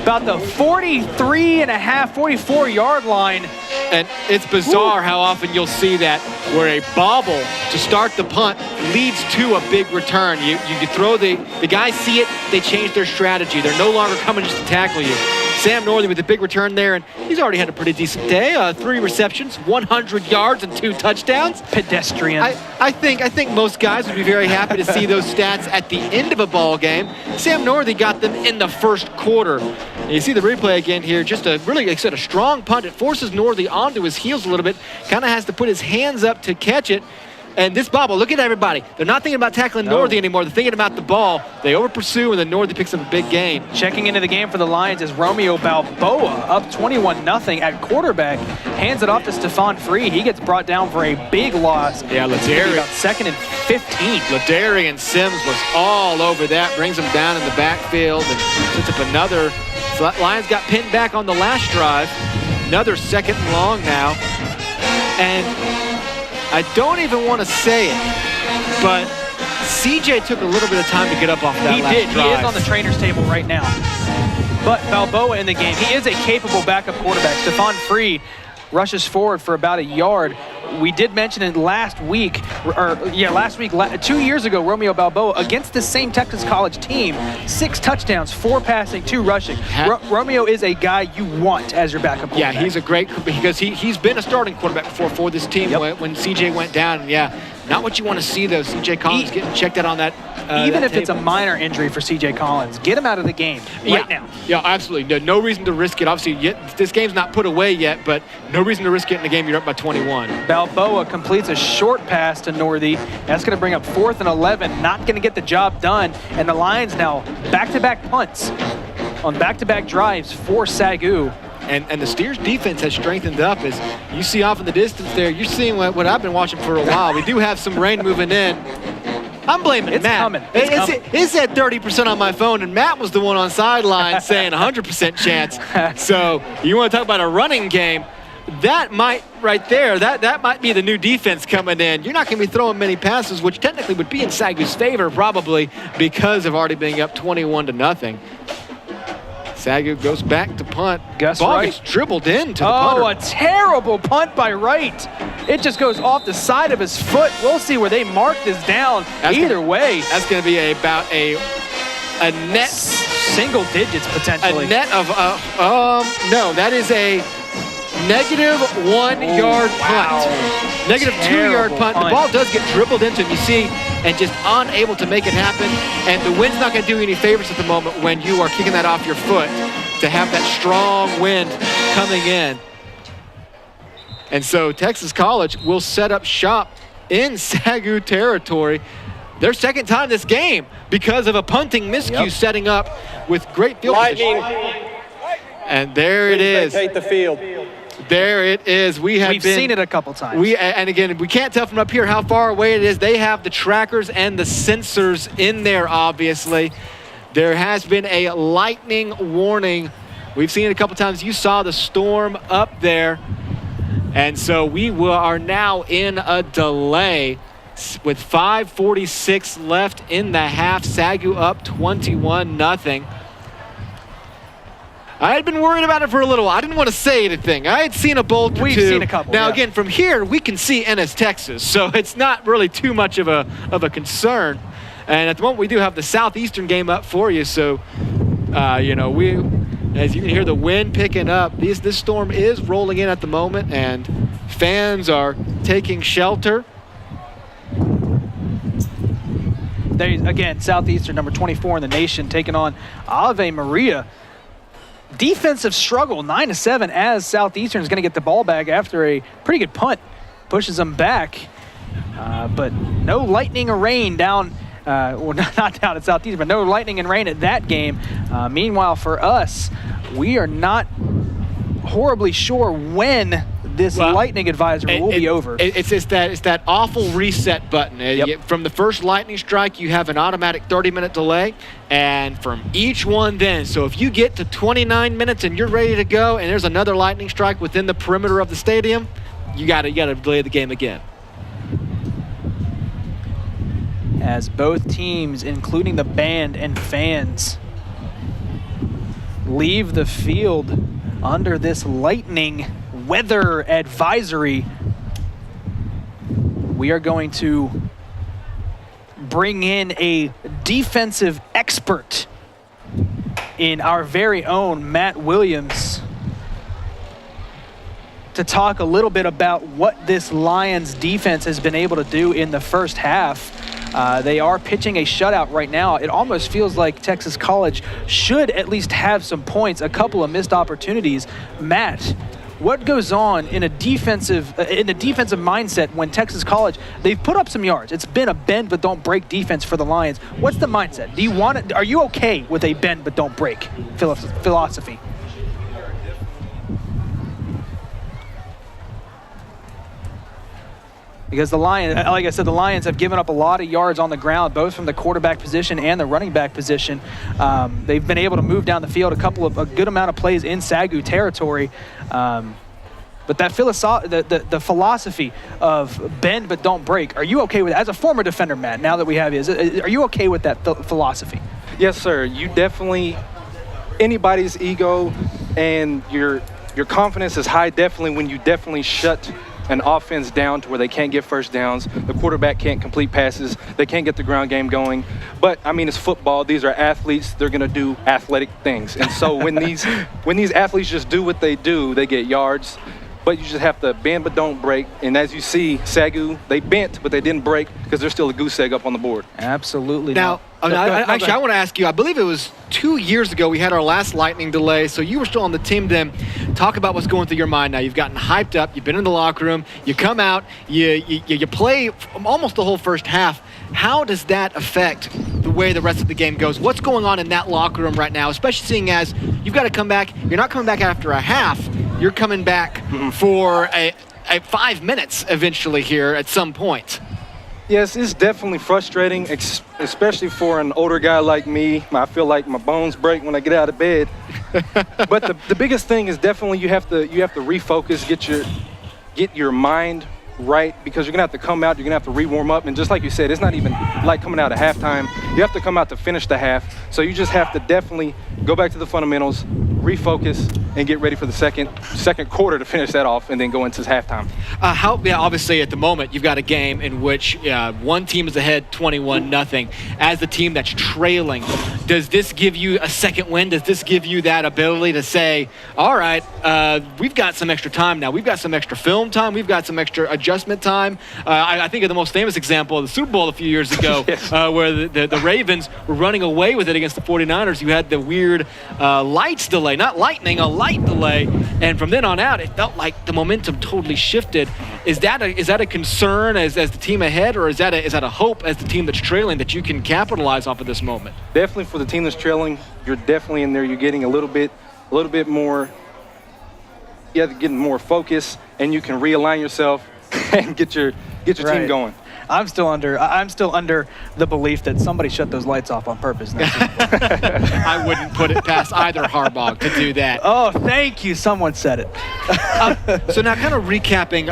about the 43.5, 44-yard line. And it's bizarre how often you'll see that, where a bobble to start the punt leads to a big return. You throw the guys see it, they change their strategy. They're no longer coming just to tackle you. Sam Northey with a big return there, and he's already had a pretty decent day. 3 receptions, 100 yards, and 2 touchdowns. Pedestrian. I think most guys would be very happy to see those stats at the end of a ball game. Sam Northey got them in the first quarter. And you see the replay again here, just a really, like I said, a strong punt. It forces Northey onto his heels a little bit, kind of has to put his hands up to catch it. And this bobble, look at everybody. They're not thinking about tackling Northey anymore. They're thinking about the ball. They over-pursue, and then Northey picks up a big gain. Checking into the game for the Lions is Romeo Balboa, up 21-0 at quarterback. Hands it off to Stephon Free. He gets brought down for a big loss. Yeah, Ladarian. About 2nd and 15. Ladarian Sims was all over that, brings him down in the backfield, and sets up another. So Lions got pinned back on the last drive. Another 2nd and long now. And I don't even want to say it, but CJ took a little bit of time to get up off that last drive. He is on the trainer's table right now. But Balboa in the game. He is a capable backup quarterback. Stephon Free rushes forward for about a yard. We did mention it last week, 2 years ago, Romeo Balboa against the same Texas College team, 6 touchdowns, 4 passing, 2 rushing. Romeo is a guy you want as your backup quarterback. Yeah, he's a great, because he's been a starting quarterback before for this team when CJ went down. Yeah, not what you want to see though. CJ Collins getting checked out on that. Even if it's a minor injury for CJ Collins, get him out of the game right now. Yeah, absolutely. No reason to risk it. Obviously, this game's not put away yet, but no reason to risk it in the game. You're up by 21. Balboa completes a short pass to Northey. That's going to bring up 4th and 11. Not going to get the job done. And the Lions now back-to-back punts on back-to-back drives for SAGU. And the Steers defense has strengthened up. As you see off in the distance there, you're seeing what I've been watching for a while. We do have some rain moving in. I'm blaming It's Matt. coming. It's coming. It said 30% on my phone, and Matt was the one on sideline saying 100% chance. So you want to talk about a running game? That might, right there, that might be the new defense coming in. You're not going to be throwing many passes, which technically would be in SAGU's favor probably because of already being up 21-0. SAGU goes back to punt. Gus Ball Wright. gets dribbled into the punter. Oh, a terrible punt by Wright. It just goes off the side of his foot. We'll see where they mark this down. Either way. That's going to be about a net. Single digits, potentially. A net of, no, that is a negative 1 yard punt. Negative 2 yard punt. The ball does get dribbled into him, you see, and just unable to make it happen. And the wind's not going to do you any favors at the moment when you are kicking that off your foot to have that strong wind coming in. And so Texas College will set up shop in SAGU territory. Their second time this game because of a punting miscue setting up with great field position. And there it is. Vacate the field. There it is. We've seen it a couple times. And again, we can't tell from up here how far away it is. They have the trackers and the sensors in there, obviously. There has been a lightning warning. We've seen it a couple times. You saw the storm up there. And so are now in a delay with 5:46 left in the half. SAGU up 21-0. I had been worried about it for a little while. I didn't want to say anything. I had seen a bolt or We've two. seen a couple. Now, again, from here, we can see Ennis, Texas, so it's not really too much of a concern. And at the moment, we do have the Southeastern game up for you, so, as you can hear the wind picking up, this storm is rolling in at the moment, and fans are taking shelter. Again, Southeastern, number 24 in the nation, taking on Ave Maria. Defensive struggle, 9-7, as Southeastern is going to get the ball back after a pretty good punt. Pushes them back, but no lightning or rain down, not down at Southeastern, but no lightning and rain at that game. Meanwhile, for us, we are not horribly sure when this lightning advisory will be over. It's that awful reset button. From the first lightning strike, you have an automatic 30-minute delay, and from each one then. So if you get to 29 minutes and you're ready to go, and there's another lightning strike within the perimeter of the stadium, you got to delay the game again. As both teams, including the band and fans, leave the field under this lightning weather advisory, we are going to bring in a defensive expert in our very own Matt Williams to talk a little bit about what this Lions defense has been able to do in the first half. They are pitching a shutout right now. It almost feels like Texas College should at least have some points, a couple of missed opportunities. Matt, what goes on in the defensive mindset when Texas College, they've put up some yards. It's been a bend but don't break defense for the Lions. What's the mindset? Are you okay with a bend but don't break philosophy? Because the Lions, like I said, the Lions have given up a lot of yards on the ground, both from the quarterback position and the running back position. They've been able to move down the field a good amount of plays in SAGU territory. But that the philosophy of bend but don't break, are you okay with that? As a former defender, Matt, now that we have you, are you okay with that philosophy? Yes, sir. You definitely, anybody's ego and your confidence is high definitely when you definitely shut an offense down to where they can't get first downs. The quarterback can't complete passes. They can't get the ground game going. But, I mean, it's football. These are athletes. They're going to do athletic things. And so when these athletes just do what they do, they get yards. but you just have to bend but don't break. And as you see, SAGU, they bent, but they didn't break because there's still a goose egg up on the board. Absolutely. Now, actually, I want to ask you, I believe it was 2 years ago we had our last lightning delay, so you were still on the team then. Talk about what's going through your mind now. You've gotten hyped up, you've been in the locker room, you come out, you play almost the whole first half. How does that affect the way the rest of the game goes? What's going on in that locker room right now, especially seeing as you've got to come back, you're not coming back after a half, you're coming back for a 5 minutes eventually here at some point. Yes, it's definitely frustrating, especially for an older guy like me. I feel like my bones break when I get out of bed. But the biggest thing is definitely you have to refocus, get your mind right, because you're gonna have to come out, you're gonna have to re-warm up, and just like you said, it's not even like coming out at halftime. You have to come out to finish the half, so you just have to definitely go back to the fundamentals, refocus, and get ready for the second quarter to finish that off, and then go into halftime. Obviously, at the moment, you've got a game in which one team is ahead 21-0. As the team that's trailing, does this give you a second win? Does this give you that ability to say, all right, we've got some extra time now. We've got some extra film time. We've got some extra adjustment time. I think of the most famous example of the Super Bowl a few years ago, yes. Where the Ravens were running away with it against the 49ers. You had the weird lights delay, not lightning, a light delay. And from then on out, it felt like the momentum totally shifted. Is that a concern as the team ahead, or is that a hope as the team that's trailing that you can capitalize off of this moment? Definitely for the team that's trailing, you're definitely in there. You're getting a little bit more. You have to get more focus, and you can realign yourself and get your team going. I'm still under the belief that somebody shut those lights off on purpose. I wouldn't put it past either Harbaugh to do that. Oh, thank you. Someone said it. So now, kind of recapping,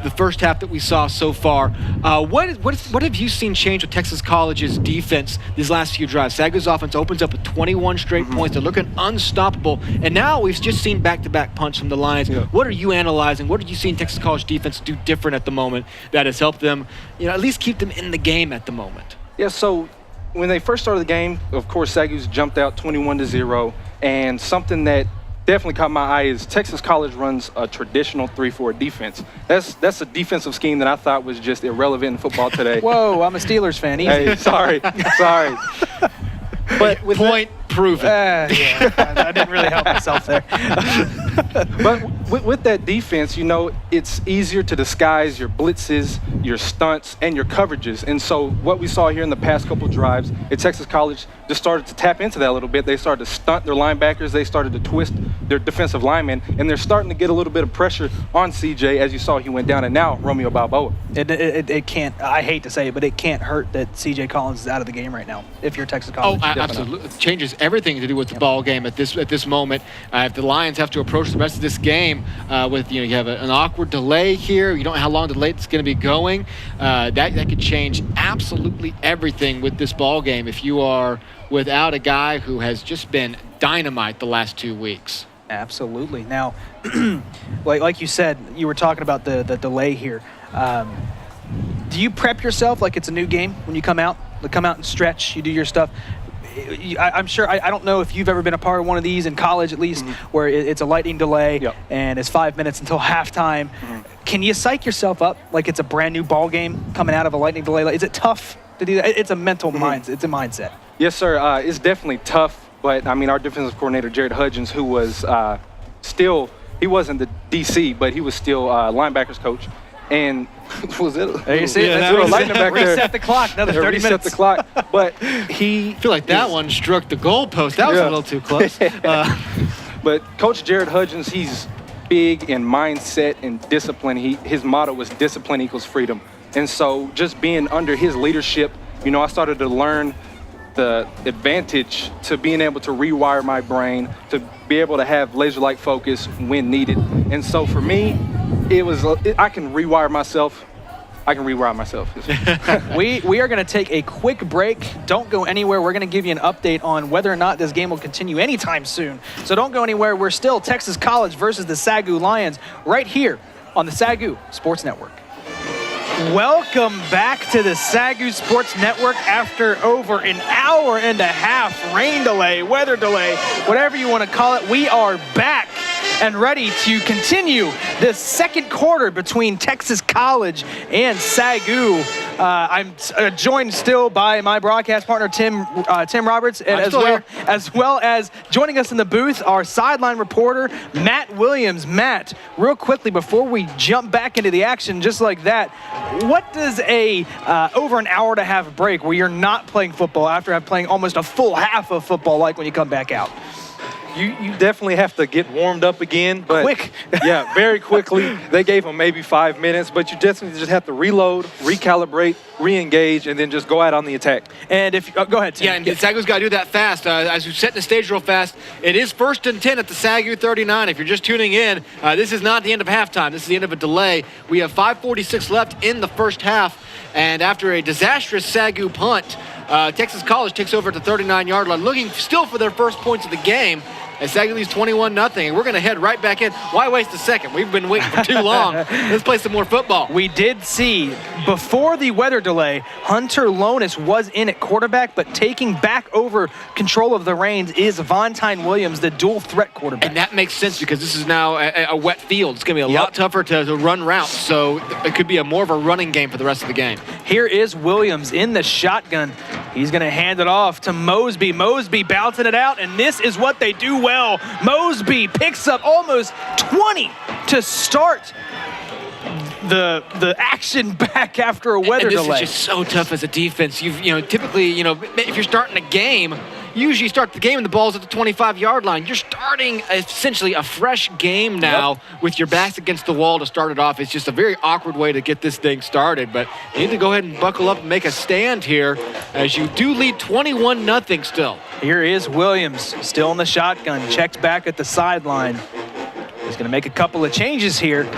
the first half that we saw so far. What have you seen change with Texas College's defense these last few drives? SAGU's offense opens up with 21 straight points. They're looking unstoppable, and now we've just seen back-to-back punch from the Lions. Yeah. What are you analyzing? What are you seeing Texas College defense do different at the moment that has helped them, at least keep them in the game at the moment? Yeah. So when they first started the game, of course, SAGU's jumped out 21-0, and something that definitely caught my eye is Texas College runs a traditional 3-4 defense. That's a defensive scheme that I thought was just irrelevant in football today. Whoa, I'm a Steelers fan. Easy. Hey, sorry. But with point proven. I didn't really help myself there. But with that defense, it's easier to disguise your blitzes, your stunts, and your coverages. And so what we saw here in the past couple drives at Texas College just started to tap into that a little bit. They started to stunt their linebackers. They started to twist their defensive linemen, and they're starting to get a little bit of pressure on CJ. As you saw, he went down, and now Romeo Balboa. It can't, I hate to say it, but it can't hurt that CJ Collins is out of the game right now if you're Texas College. Oh, absolutely. It changes everything to do with the ball game at this moment. If the Lions have to approach the rest of this game with, you have an awkward delay here, you don't know how long the delay it's going to be going, that could change absolutely everything with this ball game if you are without a guy who has just been dynamite the last 2 weeks. Absolutely. Now, like you said, you were talking about the delay here. Do you prep yourself like it's a new game when you come out? Come out and stretch, you do your stuff. I'm sure, I don't know if you've ever been a part of one of these in college at least, where it's a lightning delay and it's 5 minutes until halftime. Can you psych yourself up like it's a brand new ball game coming out of a lightning delay? Is it tough to do that? It's a mental mindset. It's a mindset. Yes, sir. It's definitely tough, but I mean, our defensive coordinator, Jared Hudgens, who was he wasn't the DC, but he was still linebackers coach. And was it? There you see it. Reset the clock. Another 30 minutes. Reset the clock. But I feel like that one struck the goalpost. That was a little too close. But Coach Jared Hudgens, he's big in mindset and discipline. His motto was discipline equals freedom. And so just being under his leadership, I started to learn the advantage to being able to rewire my brain, to be able to have laser-like focus when needed. And so for me, I can rewire myself. We are going to take a quick break. Don't go anywhere. We're going to give you an update on whether or not this game will continue anytime soon. So don't go anywhere. We're still Texas College versus the SAGU Lions right here on the SAGU Sports Network. Welcome back to the SAGU Sports Network after over an hour and a half rain delay, weather delay, whatever you want to call it. We are back and ready to continue the second quarter between Texas College and SAGU. I'm joined still by my broadcast partner, Tim Roberts, and as well as joining us in the booth, our sideline reporter, Matt Williams. Matt, real quickly before we jump back into the action, just like that, what does a over an hour and a half break where you're not playing football after playing almost a full half of football like when you come back out? You definitely have to get warmed up again. But quick. Yeah, very quickly. They gave them maybe 5 minutes, but you definitely just have to reload, recalibrate, re-engage, and then just go out on the attack. And if go ahead, Tim. Yeah, and SAGU's got to do that fast. As we set the stage real fast, it is 1st and 10 at the SAGU 39. If you're just tuning in, this is not the end of halftime. This is the end of a delay. We have 5:46 left in the first half, and after a disastrous SAGU punt, Texas College takes over at the 39-yard line, looking still for their first points of the game. And SAGU leads 21-0, and we're going to head right back in. Why waste a second? We've been waiting for too long. Let's play some more football. We did see, before the weather delay, Hunter Lonis was in at quarterback, but taking back over control of the reins is Vontine Williams, the dual threat quarterback. And that makes sense because this is now a wet field. It's going to be a lot tougher to run routes, so it could be more of a running game for the rest of the game. Here is Williams in the shotgun. He's going to hand it off to Mosby. Mosby bouncing it out, and this is what they do well. Mosby picks up almost 20 to start the action back after a weather delay. This is just so tough as a defense. Typically, if you're starting a game, usually you start the game and the ball's at the 25-yard line. You're starting essentially a fresh game now with your backs against the wall to start it off. It's just a very awkward way to get this thing started, but you need to go ahead and buckle up and make a stand here as you do lead 21-0 still. Here is Williams, still in the shotgun, checks back at the sideline. He's going to make a couple of changes here.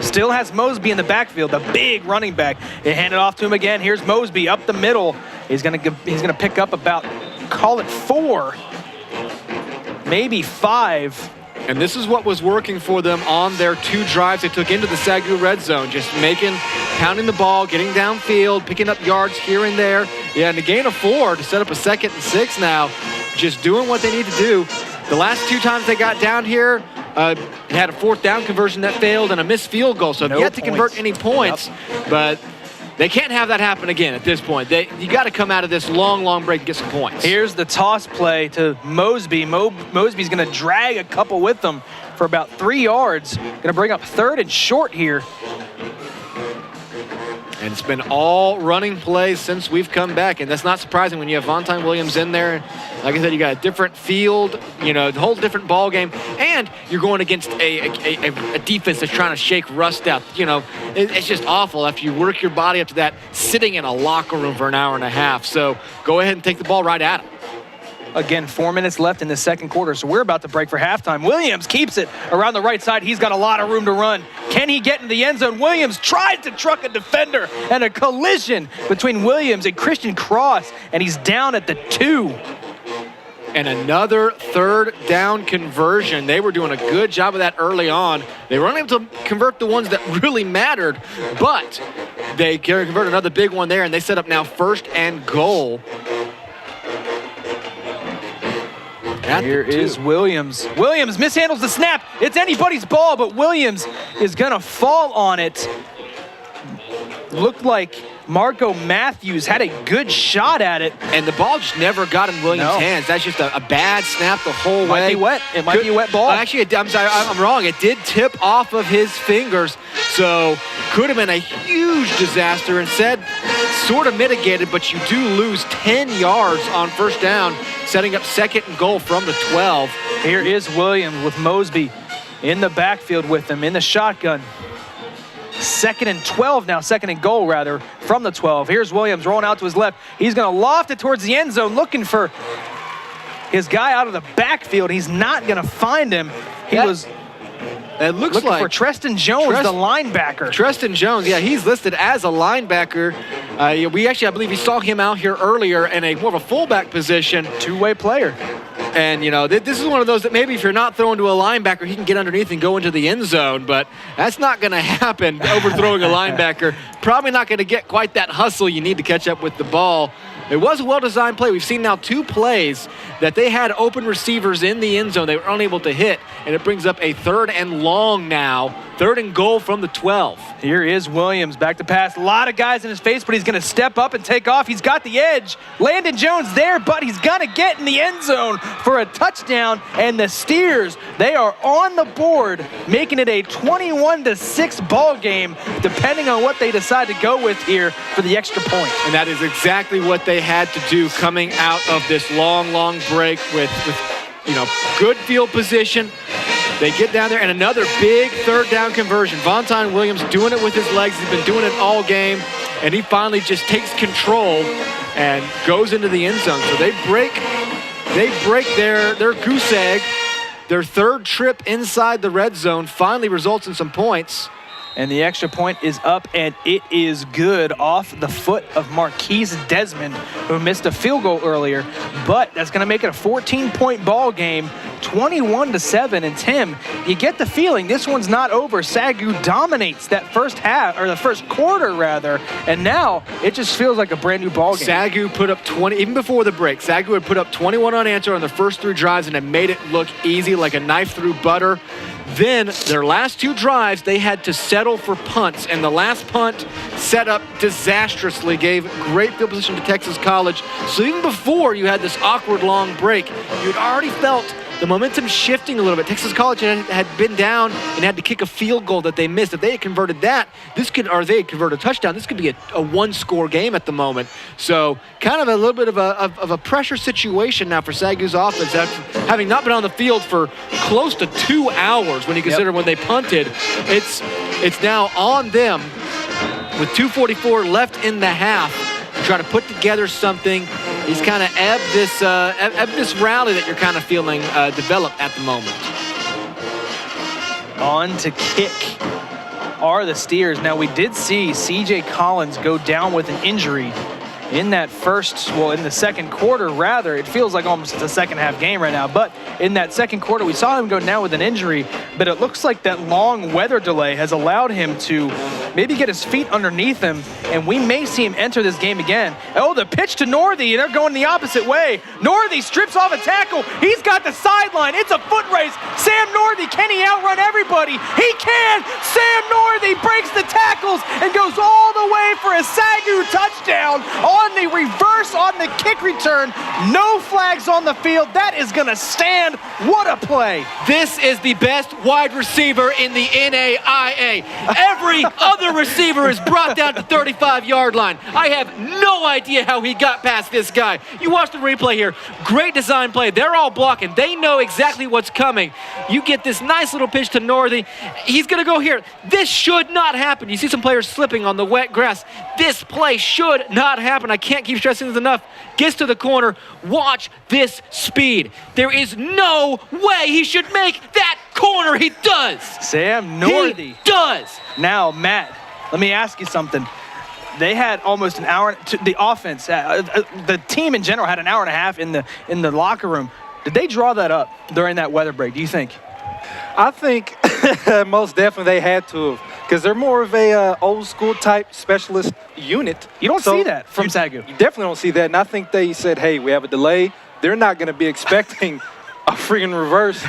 Still has Mosby in the backfield, the big running back. They hand it off to him again. Here's Mosby up the middle. He's going to pick up about, call it 4, maybe 5. And this is what was working for them on their 2 drives they took into the SAGU red zone, just pounding the ball, getting downfield, picking up yards here and there. Yeah, and a gain of 4 to set up a 2nd and 6 now, just doing what they need to do. The last 2 times they got down here, had a 4th down conversion that failed and a missed field goal, so yet to convert any points. But they can't have that happen again at this point. You got to come out of this long break and get some points. Here's the toss play to Mosby. Mosby's going to drag a couple with them for about 3 yards. Going to bring up 3rd and short here. And it's been all running plays since we've come back, and that's not surprising when you have Vontine Williams in there. Like I said, you got a different field, the whole different ball game, and you're going against a defense that's trying to shake rust out. It's just awful after you work your body up to that, sitting in a locker room for an hour and a half. So go ahead and take the ball right at them. Again, 4 minutes left in the second quarter, so we're about to break for halftime. Williams keeps it around the right side. He's got a lot of room to run. Can he get in the end zone? Williams tries to truck a defender, and a collision between Williams and Christian Cross, and he's down at the 2. And another 3rd down conversion. They were doing a good job of that early on. They were unable to convert the ones that really mattered, but they converted another big one there, and they set up now 1st and goal. Here is Williams. Williams mishandles the snap. It's anybody's ball, but Williams is going to fall on it. Looked like Marco Matthews had a good shot at it. And the ball just never got in Williams' hands. That's just a bad snap the whole way. Might be wet. It might be a wet ball. Actually, I'm sorry, I'm wrong. It did tip off of his fingers, so could have been a huge disaster. Instead, sort of mitigated, but you do lose 10 yards on 1st down, setting up 2nd and goal from the 12. Here is Williams with Mosby in the backfield with him in the shotgun. 2nd and 12 now, 2nd and goal rather, from the 12. Here's Williams rolling out to his left. He's going to loft it towards the end zone, looking for his guy out of the backfield. He's not going to find him. It looks looking like for Treston Jones, the linebacker. Treston Jones, yeah, he's listed as a linebacker. I believe we saw him out here earlier in more of a fullback position. 2-way player. And, this is one of those that maybe if you're not throwing to a linebacker, he can get underneath and go into the end zone, but that's not going to happen, overthrowing a linebacker. Probably not going to get quite that hustle you need to catch up with the ball. It was a well-designed play. We've seen now 2 plays that they had open receivers in the end zone they were unable to hit, and it brings up a 3rd and long now, 3rd and goal from the 12. Here is Williams back to pass. A lot of guys in his face, but he's going to step up and take off. He's got the edge. Landon Jones there, but he's going to get in the end zone for a touchdown. And the Steers, they are on the board, making it a 21-6 ball game, depending on what they decide to go with here for the extra point. And that is exactly what they had to do coming out of this long, long break with good field position. They get down there, and another big 3rd down conversion. Vontae Williams doing it with his legs. He's been doing it all game, and he finally just takes control and goes into the end zone. So they break their goose egg. Their 3rd trip inside the red zone finally results in some points. And the extra point is up, and it is good off the foot of Marquise Desmond, who missed a field goal earlier. But that's going to make it a 14-point ball game, 21-7. And Tim, you get the feeling this one's not over. SAGU dominates that first half, or the first quarter rather, and now it just feels like a brand new ball game. SAGU put up 20, even before the break, SAGU had put up 21 unanswered on the first 3 drives, and it made it look easy, like a knife through butter. Then their last 2 drives, they had to settle for punts, and the last punt set up disastrously, gave great field position to Texas College. So even before you had this awkward long break, you'd already felt the momentum shifting a little bit. Texas College had been down and had to kick a field goal that they missed. If they had converted that, they had converted a touchdown, this could be a 1-score game at the moment. So kind of a little bit of a pressure situation now for SAGU's offense after having not been on the field for close to 2 hours when you consider when they punted. It's now on them with 2:44 left in the half to try to put together something. He's kind of ebbed this rally that you're kind of feeling develop at the moment. On to kick are the Steers. Now, we did see C.J. Collins go down with an injury in the second quarter, rather. It feels like almost a second half game right now, but in that second quarter, we saw him go down with an injury, but it looks like that long weather delay has allowed him to maybe get his feet underneath him, and we may see him enter this game again. Oh, the pitch to Northey, and they're going the opposite way. Northey strips off a tackle. He's got the sideline. It's a foot race. Sam Northey, can he outrun everybody? He can! Sam Northey breaks the tackles and goes all the way for a SAGU touchdown on the reverse on the kick return. No flags on the field. That is going to stand. What a play. This is the best wide receiver in the NAIA. Every other receiver is brought down to 35-yard line. I have no idea how he got past this guy. You watch the replay here. Great design play. They're all blocking. They know exactly what's coming. You get this nice little pitch to Northey. He's going to go here. This should not happen. You see some players slipping on the wet grass. This play should not happen. I can't keep stressing this enough. Gets to the corner. Watch this speed. There is no way he should make that corner. He does. Sam Northey. He does. Now, Matt, let me ask you something. They had almost an hour. The offense, the team in general, had an hour and a half in the locker room. Did they draw that up during that weather break? Do you think? I think most definitely they had to have, because they're more of a old school type specialist unit. You don't see that from SAGU. You definitely don't see that, and I think they said, hey, we have a delay. They're not going to be expecting a freaking reverse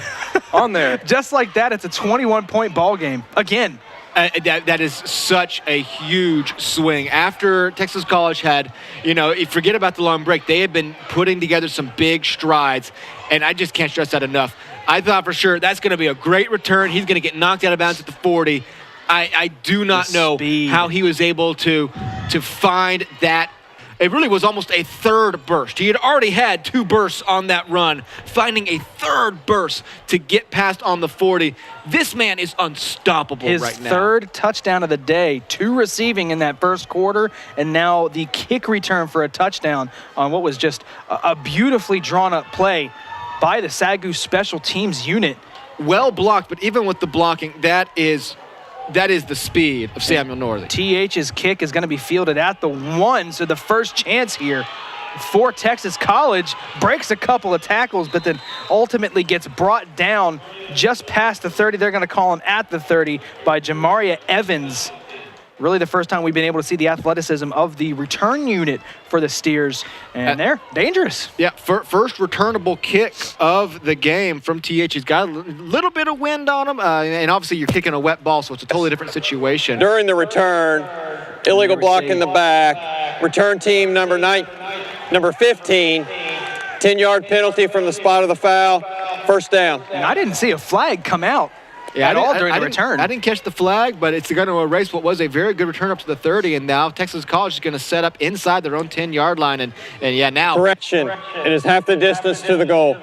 on there. Just like that, it's a 21-point ball game again. That is such a huge swing. After Texas College had, forget about the long break, they had been putting together some big strides, and I just can't stress that enough. I thought for sure that's going to be a great return. He's going to get knocked out of bounds at the 40. I do not know how he was able to find that. It really was almost a third burst. He had already had 2 bursts on that run. Finding a third burst to get past on the 40. This man is unstoppable right now. His third touchdown of the day, 2 receiving in that first quarter, and now the kick return for a touchdown on what was just a beautifully drawn-up play by the SAGU special teams unit. Well blocked, but even with the blocking, that is the speed of Samuel Northey. TH's kick is going to be fielded at the 1, so the first chance here for Texas College. Breaks a couple of tackles, but then ultimately gets brought down just past the 30. They're going to call him at the 30 by Jamaria Evans. really the first time we've been able to see the athleticism of the return unit for the Steers, and they're dangerous. Yeah, first returnable kick of the game from TH. He's got a little bit of wind on him, and obviously you're kicking a wet ball, so it's a totally different situation. During the return, illegal block in the back. Return team number 15, 10-yard penalty from the spot of the foul. First down. And I didn't see a flag come out at all during the return. I didn't catch the flag, but it's going to erase what was a very good return up to the 30, and now Texas College is going to set up inside their own 10-yard line, and yeah, now. Correction. It is half the distance to the goal.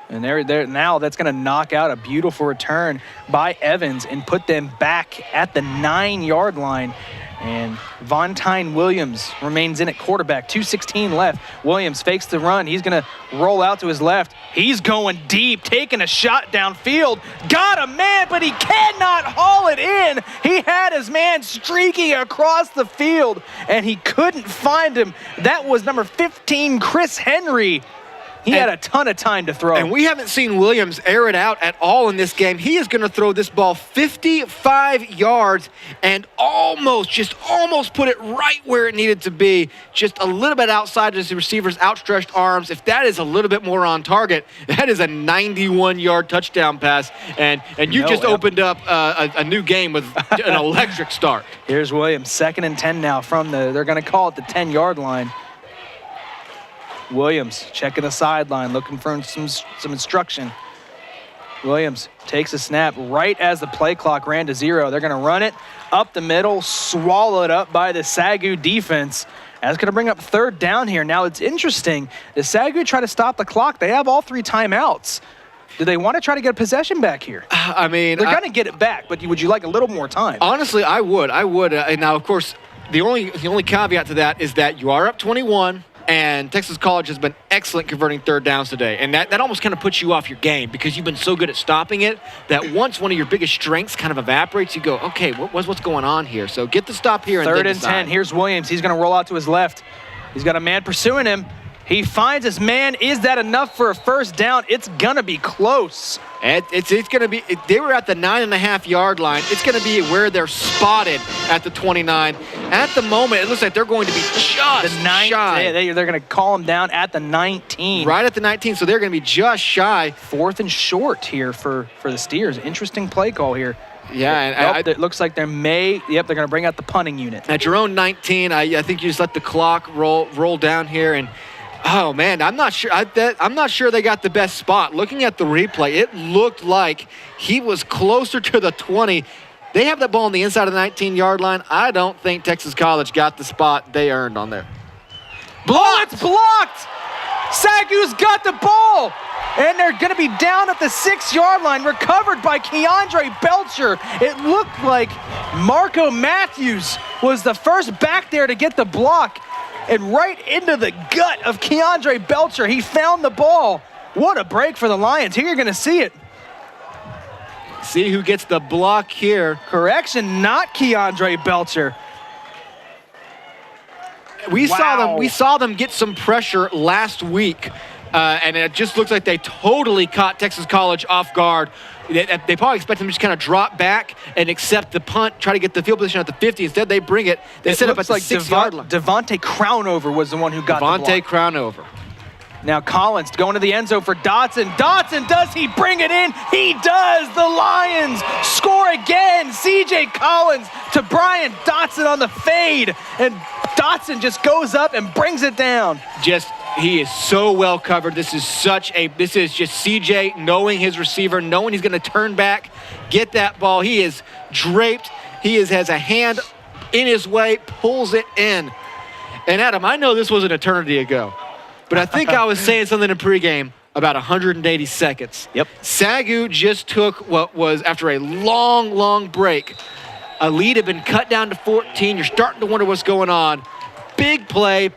And there now that's going to knock out a beautiful return by Evans and put them back at the 9-yard line. And Vontine Williams remains in at quarterback. 2:16 left. Williams fakes the run. He's going to roll out to his left. He's going deep, taking a shot downfield. Got a man, but he cannot haul it in. He had his man streaking across the field, and he couldn't find him. That was number 15, Chris Henry. He had a ton of time to throw. And we haven't seen Williams air it out at all in this game. He is going to throw this ball 55 yards and almost put it right where it needed to be, just a little bit outside of his receiver's outstretched arms. If that is a little bit more on target, that is a 91-yard touchdown pass. And you just opened up a new game with an electric start. Here's Williams, 2nd and 10 now from they're going to call it the 10-yard line. Williams checking the sideline, looking for some instruction. Williams takes a snap right as the play clock ran to 0. They're going to run it up the middle, swallowed up by the SAGU defense. That's going to bring up 3rd down here. Now, it's interesting. The SAGU try to stop the clock. They have all 3 timeouts. Do they want to try to get a possession back here? I mean, they're going to get it back, but would you like a little more time? Honestly, I would. Now, of course, the only caveat to that is that you are up 21. And Texas College has been excellent converting 3rd downs today. And that almost kind of puts you off your game because you've been so good at stopping it that once one of your biggest strengths kind of evaporates, you go, okay, what's going on here? So get the stop here. 3rd and 10. Here's Williams. He's going to roll out to his left. He's got a man pursuing him. He finds his man. Is that enough for a 1st down? It's going to be close. It's going to be, they were at the 9.5-yard line. It's going to be where they're spotted at the 29. At the moment, it looks like they're going to be just shy. They're going to call him down at the 19. Right at the 19, so they're going to be just shy. 4th and short here for the Steers. Interesting play call here. Yeah, and it looks like they're going to bring out the punting unit. At your own 19, I think you just let the clock roll down here, and oh man, I'm not sure. I'm not sure they got the best spot. Looking at the replay, it looked like he was closer to the 20. They have that ball on the inside of the 19-yard line. I don't think Texas College got the spot they earned on there. Blocked! It's blocked! SAGU's got the ball! And they're going to be down at the 6-yard line, recovered by Keandre Belcher. It looked like Marco Matthews was the first back there to get the block. And right into the gut of Keandre Belcher, he found the ball. What a break for the Lions. Here you're going to see it. See who gets the block here. Correction, not Keandre Belcher. We saw them get some pressure last week, and it just looks like they totally caught Texas College off guard. They probably expect them to just kind of drop back and accept the punt, try to get the field position at the 50. Instead, they bring it. They set up at the 6-yard line. Devontae Crownover was the one who got the block. Devontae Crownover. Now Collins going to the end zone for Dotson. Dotson, does he bring it in? He does. The Lions score again. C.J. Collins to Brian Dotson on the fade. And Dotson just goes up and brings it down. He is so well covered. This is just C.J. knowing his receiver, knowing he's going to turn back, get that ball. He is draped. He has a hand in his way, pulls it in. And Adam, I know this was an eternity ago, but I think I was saying something in pregame about 180 seconds. Yep. SAGU just took what was, after a long, long break, a lead had been cut down to 14. You're starting to wonder what's going on. Big play.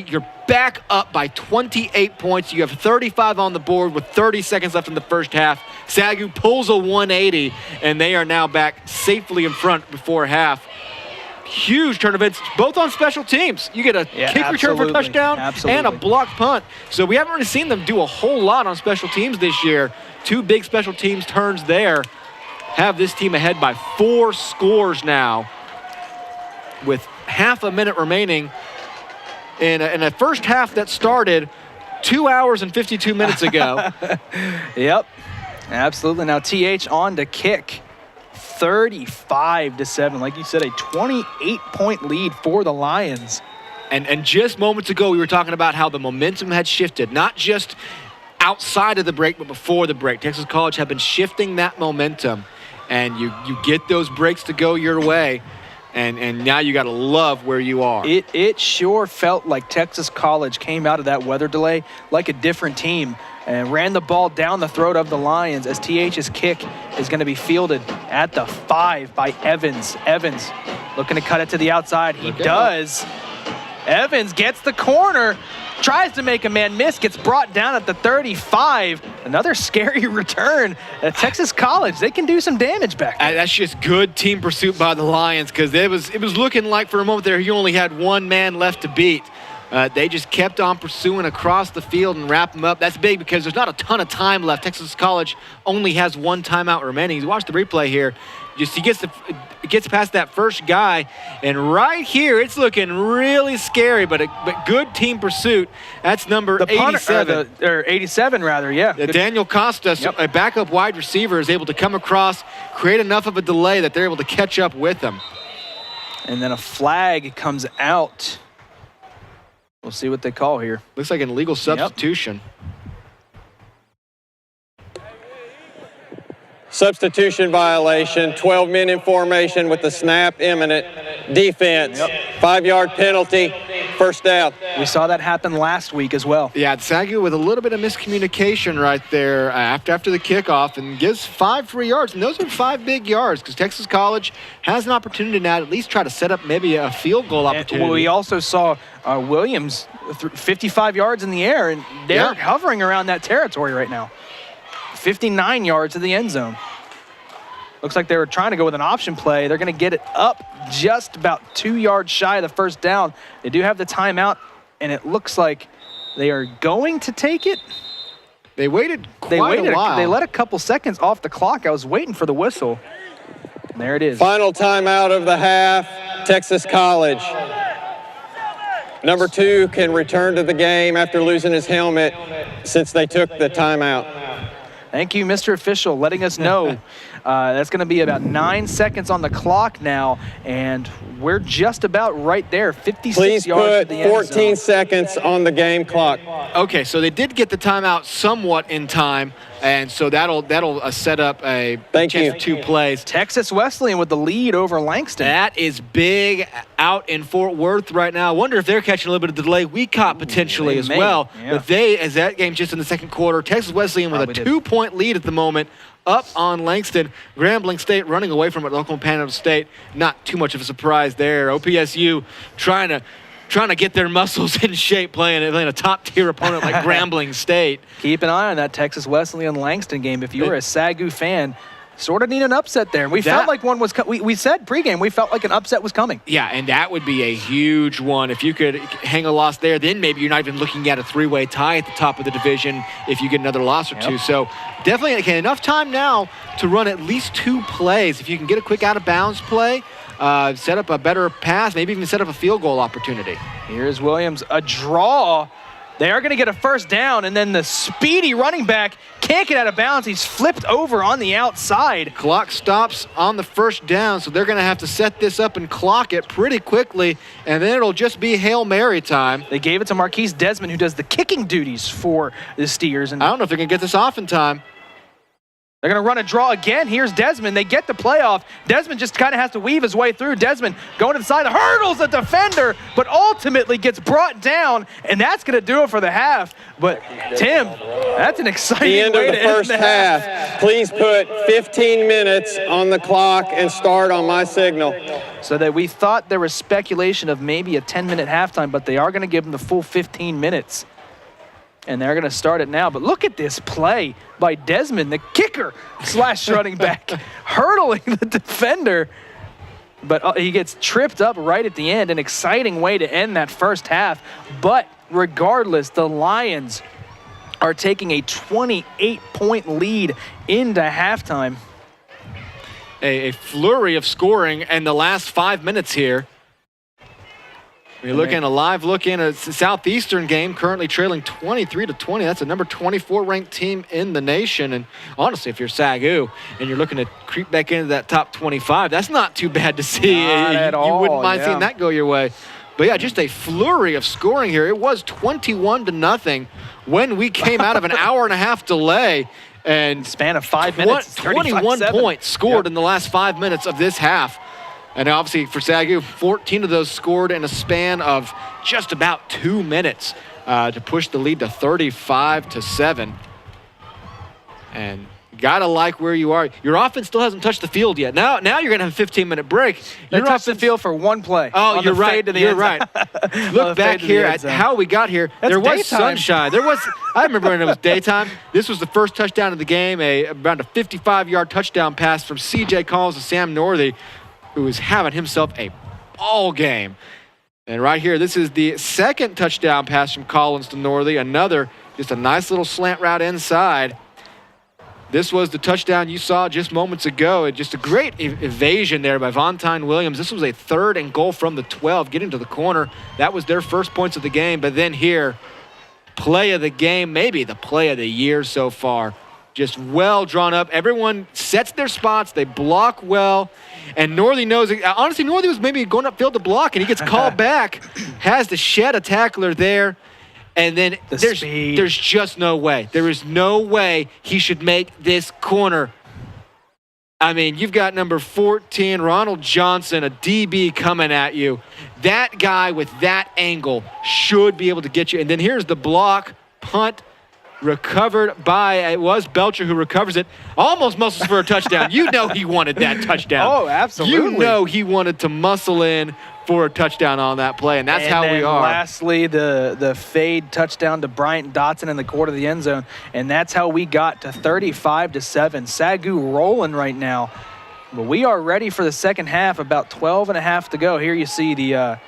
You're back up by 28 points. You have 35 on the board with 30 seconds left in the first half. SAGU pulls a 180, and they are now back safely in front before half. Huge turn of events, both on special teams. You get a kick return for a touchdown and a blocked punt. So we haven't really seen them do a whole lot on special teams this year. 2 big special teams turns there. Have this team ahead by 4 scores now. with half a minute remaining in a first half that started 2 hours and 52 minutes ago. Yep, absolutely. Now TH on to kick. 35-7. Like you said, a 28-point lead for the Lions. And just moments ago, we were talking about how the momentum had shifted, not just outside of the break, but before the break. Texas College have been shifting that momentum, and you get those breaks to go your way, and now you got to love where you are. It sure felt like Texas College came out of that weather delay like a different team and ran the ball down the throat of the Lions as TH's kick is going to be fielded at the 5 by Evans. Evans looking to cut it to the outside. He does. Evans gets the corner, tries to make a man miss, gets brought down at the 35. Another scary return at Texas College. They can do some damage back there. That's just good team pursuit by the Lions, because it was looking like for a moment there you only had one man left to beat. They just kept on pursuing across the field and wrap them up. That's big because there's not a ton of time left. Texas College only has one timeout remaining. You watch the replay here. He gets past that first guy, and right here it's looking really scary, but good team pursuit. That's number 87. Or 87 rather, yeah. Daniel Costa, a backup wide receiver, is able to come across, create enough of a delay that they're able to catch up with him. And then a flag comes out. We'll see what they call here. Looks like an illegal substitution. Substitution violation, 12 men in formation with the snap imminent. Defense, 5-yard penalty, first down. We saw that happen last week as well. Yeah, SAGU with a little bit of miscommunication right there after the kickoff, and gives 5 free yards. And those are 5 big yards because Texas College has an opportunity now to at least try to set up maybe a field goal opportunity. Well, we also saw Williams 55 yards in the air, and they're hovering around that territory right now. 59 yards to the end zone. Looks like they were trying to go with an option play. They're going to get it up just about 2 yards shy of the first down. They do have the timeout, and it looks like they are going to take it. They waited quite a while. They let a couple seconds off the clock. I was waiting for the whistle. And there it is. Final timeout of the half, Texas College. Number 2 can return to the game after losing his helmet since they took the timeout. Thank you, Mr. Official, letting us know. That's going to be about 9 seconds on the clock now, and we're just about right there, 56 yards to the end zone. Please put 14 seconds on the game clock. Okay, so they did get the timeout somewhat in time, and so that'll set up a chance for 2 plays. Texas Wesleyan with the lead over Langston. That is big out in Fort Worth right now. I wonder if they're catching a little bit of delay we caught potentially as well. Yeah. But as that game just in the second quarter, Texas Wesleyan with a 2-point lead at the moment, up on Langston. Grambling State running away from it. Oklahoma Panhandle State, not too much of a surprise there. OPSU trying to get their muscles in shape playing a top-tier opponent like Grambling State. Keep an eye on that Texas Wesleyan Langston game. If you're a SAGU fan, sort of need an upset there. We felt like one was we said pregame, we felt like an upset was coming. Yeah, and that would be a huge one. If you could hang a loss there, then maybe you're not even looking at a 3-way tie at the top of the division if you get another loss or 2. So definitely enough time now to run at least 2 plays. If you can get a quick out-of-bounds play, set up a better pass, maybe even set up a field goal opportunity. Here's Williams, a draw. They are going to get a first down, and then the speedy running back can't get out of bounds. He's flipped over on the outside. Clock stops on the first down, so they're going to have to set this up and clock it pretty quickly, and then it'll just be Hail Mary time. They gave it to Marquise Desmond, who does the kicking duties for the Steers. And I don't know if they're going to get this off in time. They're going to run a draw again. Here's Desmond. They get the playoff. Desmond just kind of has to weave his way through. Desmond going to the side, hurdles the defender, but ultimately gets brought down, and that's going to do it for the half. But, Tim, that's an exciting The end of the first half. Please put 15 minutes on the clock and start on my signal. So that we thought there was speculation of maybe a 10-minute halftime, but they are going to give them the full 15 minutes. And they're going to start it now. But look at this play by Desmond, the kicker / running back, hurdling the defender. But he gets tripped up right at the end. An exciting way to end that first half. But regardless, the Lions are taking a 28-point lead into halftime. A flurry of scoring in the last 5 minutes here. We're looking a live look in a Southeastern game, currently trailing 23-20. That's a number 24 ranked team in the nation. And honestly, if you're SAGU and you're looking to creep back into that top 25, that's not too bad to see. Not at all, You wouldn't mind yeah. seeing that go your way. But yeah, just a flurry of scoring here. It was 21-0 when we came out of an hour-and-a-half delay. And Span of 5 minutes. 21 35-7. points scored in the last 5 minutes of this half. And obviously for SAGU, 14 of those scored in a span of just about 2 minutes to push the lead to 35-7. And gotta like where you are. Your offense still hasn't touched the field yet. Now you're gonna have a 15-minute break. They touched the field for one play. Oh, on you're the right. fade to the You're end right. zone. Look back here at how we got here. That's there was daytime. sunshine. I remember when it was daytime. This was the first touchdown of the game, around a 55-yard touchdown pass from C.J. Collins to Sam Northey, who was having himself a ball game. And right here, this is the second touchdown pass from Collins to Northey. Another, just a nice little slant route inside. This was the touchdown you saw just moments ago. Just a great evasion there by Vontine Williams. This was a 3rd and goal from the 12, getting to the corner. That was their first points of the game. But then here, play of the game, maybe the play of the year so far. Just well drawn up. Everyone sets their spots. They block well. And Northey knows it. Honestly, Northey was maybe going upfield to block, and he gets called back. Has to shed a tackler there. And then there's just no way. There is no way he should make this corner. I mean, you've got number 14, Ronald Johnson, a DB coming at you. That guy with that angle should be able to get you. And then here's the block, punt, recovered by, it was Belcher who recovers it. Almost muscles for a touchdown. You know he wanted that touchdown. Oh, absolutely. You know he wanted to muscle in for a touchdown on that play, and that's how we are. Lastly, the fade touchdown to Bryant Dotson in the court of the end zone, and that's how we got to 35-7. SAGU rolling right now, but we are ready for the second half. About 12 and a half to go. Here you see the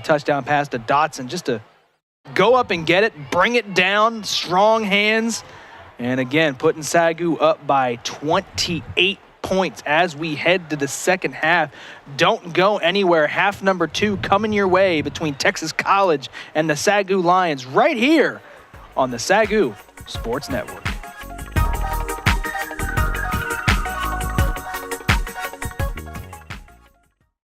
touchdown pass to Dotson, just to go up and get it, bring it down, strong hands, and again putting SAGU up by 28 points as we head to the second half. Don't go anywhere. Half number 2 coming your way between Texas College and the SAGU Lions right here on the SAGU Sports Network.